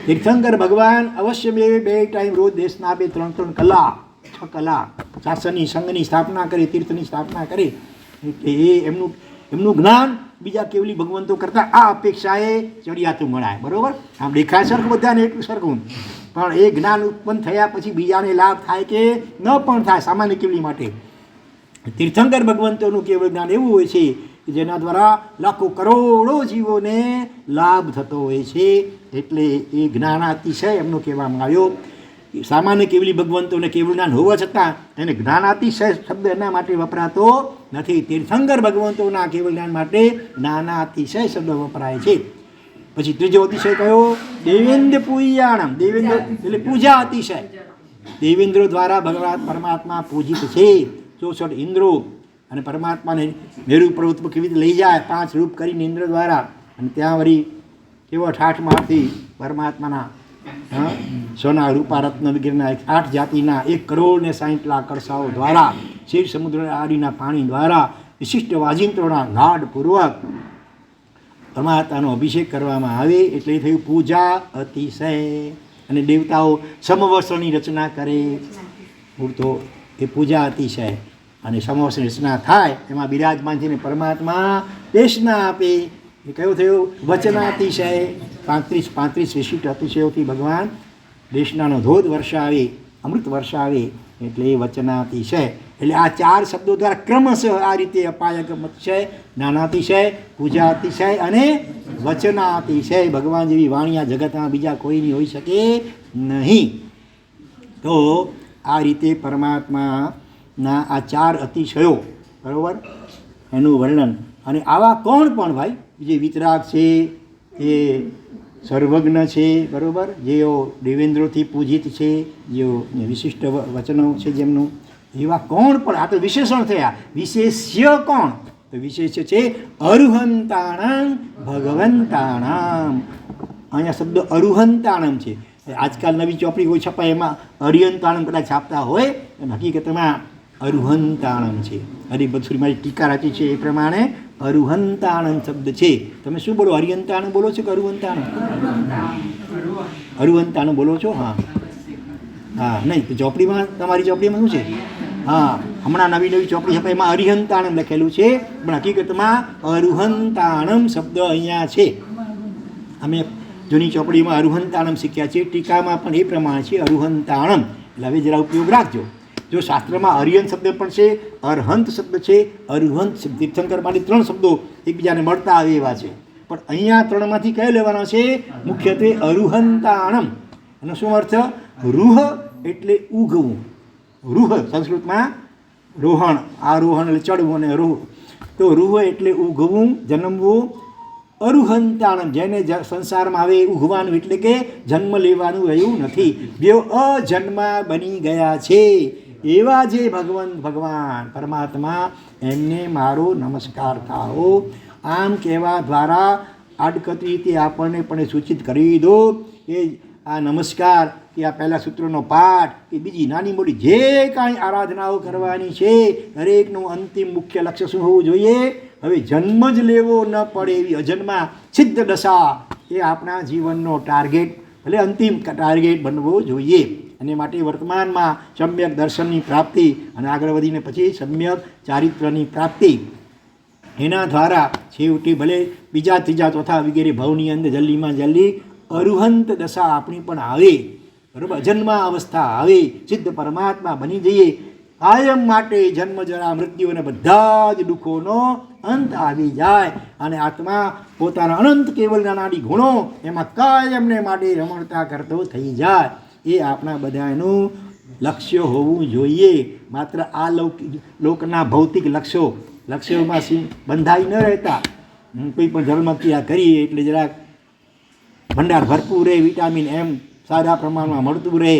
તીર્થંકર ભગવાન અવશ્ય બે ટાઈમ રોજ દેશના આપે, 3 કલાક 6 કલાક શાસનની સંઘની સ્થાપના કરે, તીર્થની સ્થાપના કરે. એટલે એ એમનું જ્ઞાન બીજા કેવલી ભગવંતો કરતાં આ અપેક્ષાએ ચડિયાતું મળાય, બરાબર. આમ દેખાય સરખું બધાને એટલું સરખું, પણ એ જ્ઞાન ઉત્પન્ન થયા પછી બીજાને લાભ થાય કે ન પણ થાય, સામાન્ય કેવલી માટે. તીર્થંકર ભગવંતોનું કેવળ જ્ઞાન એવું હોય છે કે જેના દ્વારા લાખો કરોડો જીવોને લાભ થતો હોય છે. એટલે એ જ્ઞાનાતિશય એમનો કહેવામાં આવ્યો. સામાન્ય કેવલી ભગવંતોને કેવળ જ્ઞાન હોવા છતાં એને જ્ઞાનાતિશય શબ્દ એના માટે વપરાતો નથી. તીર્થંકર ભગવંતોના કેવળ જ્ઞાન માટે જ્ઞાનાતિશય શબ્દ વપરાય છે. પછી ત્રીજો અતિશય કયો? દેવેન્દ્ર પૂજ્યાણમ. દેવેન્દ્ર એટલે પૂજા અતિશય. દેવેન્દ્રો દ્વારા ભગવાન પરમાત્મા પૂજિત છે. 64 ઇન્દ્રો અને પરમાત્માને મેરુ પર્વત પર કેવી રીતે લઈ જાય, 5 રૂપ કરીને ઇન્દ્ર દ્વારા. અને ત્યાં વળી કેવો ઠાઠમાંથી પરમાત્માના સોના રૂપા રત્ન વગેરેના 8 જાતિના 1,60,00,000 કળશાઓ દ્વારા, ક્ષીર સમુદ્ર આદિના પાણી દ્વારા, વિશિષ્ટ વાજિંત્રોના ગાઢપૂર્વક પરમાત્માનો અભિષેક કરવામાં આવે. એટલે થયું પૂજા અતિશય. અને દેવતાઓ સમવસ્ત્રની રચના કરે, તો એ પૂજા અતિશય. અને સમવસ્ત્રની રચના થાય એમાં બિરાજમાન થઈને પરમાત્મા દેશના આપે, એ કયો થયો? વચનાતિશય. 35 વિશિષ્ટ અતિશયોથી ભગવાન દેશનાનો ધોધ વર્ષાવે, અમૃત વર્ષાવે, એટલે એ વચનાતિશય. એટલે આ 4 શબ્દો દ્વારા ક્રમશઃ આ રીતે અપાયગમ અતિશય, જ્ઞાનાતિશય, પૂજા અતિશય અને વચનાતિશય. ભગવાન જેવી વાણી આ જગતમાં બીજા કોઈની હોઈ શકે નહીં. તો આ રીતે પરમાત્માના આ 4 અતિશયો, બરાબર, એનું વર્ણન. અને આવા કોણ પણ ભાઈ, જે વિતરાગ છે, એ સર્વજ્ઞ છે, બરાબર, જેઓ દેવેન્દ્રોથી પૂજિત છે, જેઓ વિશિષ્ટ વચનો છે જેમનું, એવા કોણ પણ. આ તો વિશેષણ થયા. વિશેષ્ય કોણ? તો વિશેષ્ય છે અરુહંતાણમ ભગવંતાણમ. અહીંયા શબ્દ અરુહંતાણમ છે. આજકાલ નવી ચોપડી કોઈ છપાય એમાં અરિયંતાણમ કદાચ છાપતા હોય, હકીકતમાં અરુહંતાણમ છે. હરિભદ્ર મારી ટીકા રચી છે એ પ્રમાણે અરુહંતાણમ શબ્દ છે. તમે શું બોલો? હરિહંતાણમ બોલો છો કે અરુહંતાણમ? અરુહંતાણમ બોલો છો? હા હા, નહીં તો ચોપડીમાં, તમારી ચોપડીમાં શું છે? હા, હમણાં નવી નવી ચોપડી છે એમાં અરિહંતાણમ લખેલું છે, પણ હકીકતમાં અરુહંતાણમ શબ્દ અહીંયા છે. અમે જૂની ચોપડીમાં અરુહંતાણમ શીખ્યા છે, ટીકામાં પણ એ પ્રમાણે છે અરુહંતાણમ. એટલે હવે જરા ઉપયોગ રાખજો. જો શાસ્ત્રમાં અરિહંત શબ્દ પણ છે, અરહંત શબ્દ છે, અરુહંત શબ્દ. તીર્થંકર માટે 3 શબ્દો એકબીજાને મળતા આવે એવા છે, પણ અહીંયા 3માંથી કયો લેવાનો છે? મુખ્યત્વે અરુહંતાણમ. એનો શું અર્થ? રૂહ એટલે ઉગવું. રૂહ સંસ્કૃતમાં રોહણ, આરોહણ એટલે ચડવું, અને રૂહ તો રૂહ એટલે ઉગવું, જન્મવું. અરુહંતાણમ જેને સંસારમાં આવે ઉગવાનું એટલે કે જન્મ લેવાનું રહ્યું નથી, બેવ અજન્મા બની ગયા છે એવા જે ભગવાન પરમાત્મા, એમને મારો નમસ્કાર થાઓ. આમ કહેવા દ્વારા આડકતરી રીતે આપણને પણ સૂચિત કરી દો કે આ નમસ્કાર કે આ પહેલા સૂત્રનો પાઠ કે બીજી નાની મોટી જે કાંઈ આરાધનાઓ કરવાની છે, દરેકનું અંતિમ મુખ્ય લક્ષ્ય શું હોવું જોઈએ? હવે જન્મ જ લેવો ન પડે એવી અજન્મા સિદ્ધ દશા એ આપણા જીવનનો ટાર્ગેટ, ભલે અંતિમ ટાર્ગેટ બનવો જોઈએ. અને માટે વર્તમાનમાં સમ્યક દર્શનની પ્રાપ્તિ અને આગળ વધીને પછી સમ્યક ચારિત્રની પ્રાપ્તિ, એના દ્વારા છેવટે ભલે બીજા ત્રીજા ચોથા વગેરે ભાવની અંદર જલ્દીમાં જલ્દી અરુહંત દશા આપણી પણ આવે, બરાબર, અજન્મા અવસ્થા આવે, સિદ્ધ પરમાત્મા બની જઈએ. કાયમ માટે જન્મ જરા મૃત્યુ અને બધા જ દુઃખોનો અંત આવી જાય અને આત્મા પોતાના અનંત કેવલ નાની ગુણો એમાં કાયમને માટે રમણતા કરતો થઈ જાય. એ આપણા બધાનું લક્ષ્ય હોવું જોઈએ. માત્ર આ લોકના ભૌતિક લક્ષ્યોમાં બંધાઈ ન રહેતા. કોઈ પણ ધર્મ ક્રિયા કરીએ એટલે જરાક ભંડાર ભરપૂર રહે, વિટામિન એમ સારા પ્રમાણમાં મળતું રહે.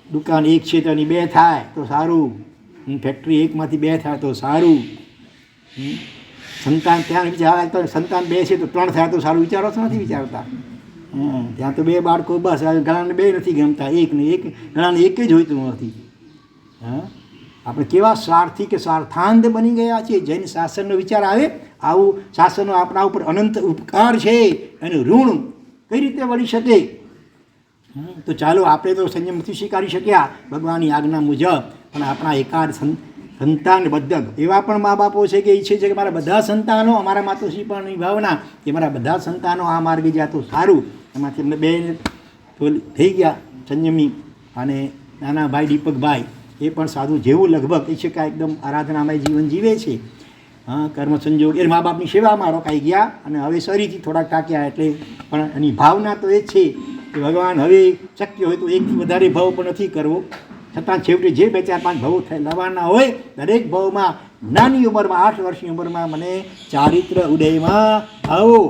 દુકાન 1 છે તો એની 2 થાય તો સારું, ફેક્ટરી 1માંથી 2 થાય તો સારું, સંતાન ત્યાં વિચાર તો સંતાન 2 છે તો 3 થાય તો સારું, વિચારો તો નથી વિચારતા. ત્યાં તો 2 બાળકો બસ, ઘણાને 2 નથી ગમતા, 1 ને 1, ઘણાને 1 જ જોઈતું નથી. હા, આપણે કેવા સ્વાર્થી કે સ્વાર્થાંધ બની ગયા છીએ. જૈન શાસનનો વિચાર આવે, આવું શાસનો આપણા ઉપર અનંત ઉપકાર છે, એનું ઋણ કઈ રીતે વળી શકે? તો ચાલો, આપણે તો સંયમ નથી સ્વીકારી શક્યા ભગવાનની આજ્ઞા મુજબ, પણ આપણા એકાદ સંતાન બદ્ધક એવા પણ મા બાપો છે કે ઈચ્છે છે કે મારા બધા સંતાનો, અમારા માતુશ્રી પણ ભાવના કે મારા બધા સંતાનો આ માર્ગે જાય તો સારું. એમાંથી અમને 2 થઈ ગયા સંયમી, અને નાના ભાઈ દીપકભાઈ એ પણ સાધુ જેવું લગભગ કહી શકાય, એકદમ આરાધનામય જીવન જીવે છે. હા, કર્મ સંજોગ એ મા બાપની સેવામાં રોકાઈ ગયા અને હવે શરીરથી થોડાક ટાંક્યા. એટલે પણ એની ભાવના તો એ જ છે કે ભગવાન હવે શક્ય હોય તો 1થી વધારે ભાવ પણ નથી કરવો, છતાં છેવટે જે 2, 4, 5 ભાવ લાવવાના હોય દરેક ભાવમાં નાની ઉંમરમાં 8 વર્ષની ઉંમરમાં મને ચારિત્ર ઉદયમાં આવો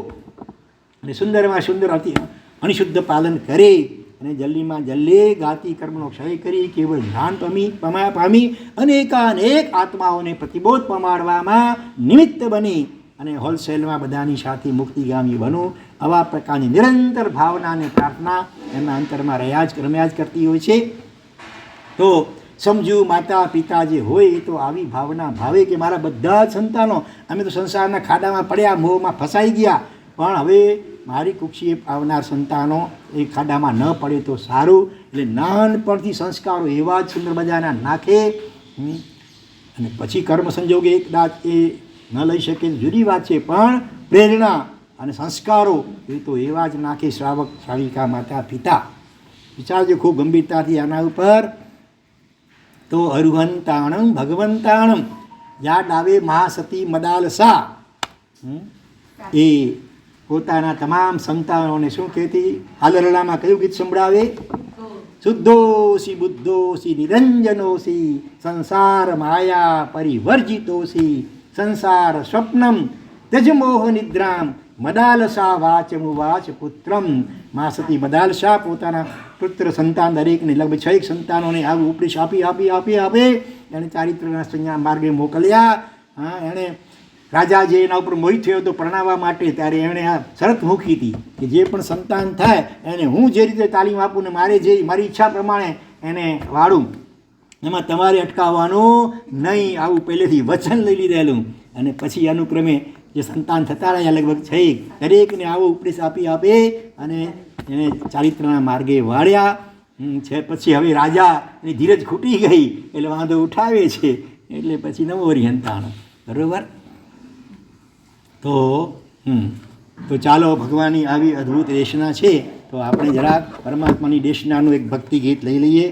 અને સુંદરમાં સુંદર અનિશુદ્ધ પાલન કરે અને જલ્દીમાં જલ્દી ગાતી કર્મનો ક્ષય કરી કેવળ જ્ઞાન પામી અનેકાનેક આત્માઓને પ્રતિબોધ પમાડવામાં નિમિત્ત બની અને હોલસેલમાં બધાની સાથે મુક્તિગામી બનો. આવા પ્રકારની નિરંતર ભાવના અને પ્રાર્થના એમના અંતરમાં રમ્યા જ કરતી હોય છે. તો સમજુ માતા પિતા જે હોય એ તો આવી ભાવના ભાવે કે મારા બધા જ સંતાનો, અમે તો સંસારના ખાડામાં પડ્યા, મોહમાં ફસાઈ ગયા, પણ હવે મારી કુક્ષીએ આવનાર સંતાનો એ ખાડામાં ન પડે તો સારું. એટલે નાનપણથી સંસ્કારો એવા જ સુંદર મજાના નાખે અને પછી કર્મ સંજોગે કદાચ એ ન લઈ શકે જુદી વાત છે, પણ પ્રેરણા અને સંસ્કારો એ તો એવા જ નાખે શ્રાવક શ્રાવિકા માતા પિતા. વિચારજો ખૂબ ગંભીરતાથી આના ઉપર. તો અરુહંતાણમ ભગવંતાણમ, યા ડાવે મહાસતી મદાલસા, એ પોતાના તમામ સંતાનોને શું કહેતી? હાલરડામાં કયું ગીત સંભળાવે? શુદ્ધોસી બુદ્ધોસી નિરંજનોસી સંસાર માયા પરિવર્જિતોસી સંસાર સ્વપ્નમ ત્યજમોહ નિદ્રામ મદાલસા વાચમુવાચ પુત્રમ. મહાસતી મદાલસા પોતાના પુત્ર સંતાન દરેકને લગભગ 6 સંતાનોને આવું ઉપદેશ આપે એણે ચારિત્રના સંજ્ઞા માર્ગે મોકલ્યા. હા, એણે રાજા જે એના ઉપર મોહિત થયો હતો પરણાવવા માટે, ત્યારે એણે આ શરત મૂકી હતી કે જે પણ સંતાન થાય એને હું જે રીતે તાલીમ આપું ને મારી ઈચ્છા પ્રમાણે એને વાળું. એમાં તમારે અટકાવવાનું નહીં, આવું પહેલેથી વચન લઈ લીધેલું. અને પછી અનુક્રમે જે સંતાન થતા રહ્યા લગભગ 6 દરેકને આવો ઉપદેશ આપે અને એને ચારિત્રના માર્ગે વાળ્યા છે. પછી હવે રાજાની ધીરજ ખૂટી ગઈ એટલે વાંધો ઉઠાવે છે, એટલે પછી નવો હરિહંતાણો. બરાબર. તો ચાલો, ભગવાનની આવી અદ્ભુત દેશના છે તો આપણે જરાક પરમાત્માની દેશનાનું એક ભક્તિ ગીત લઈ લઈએ.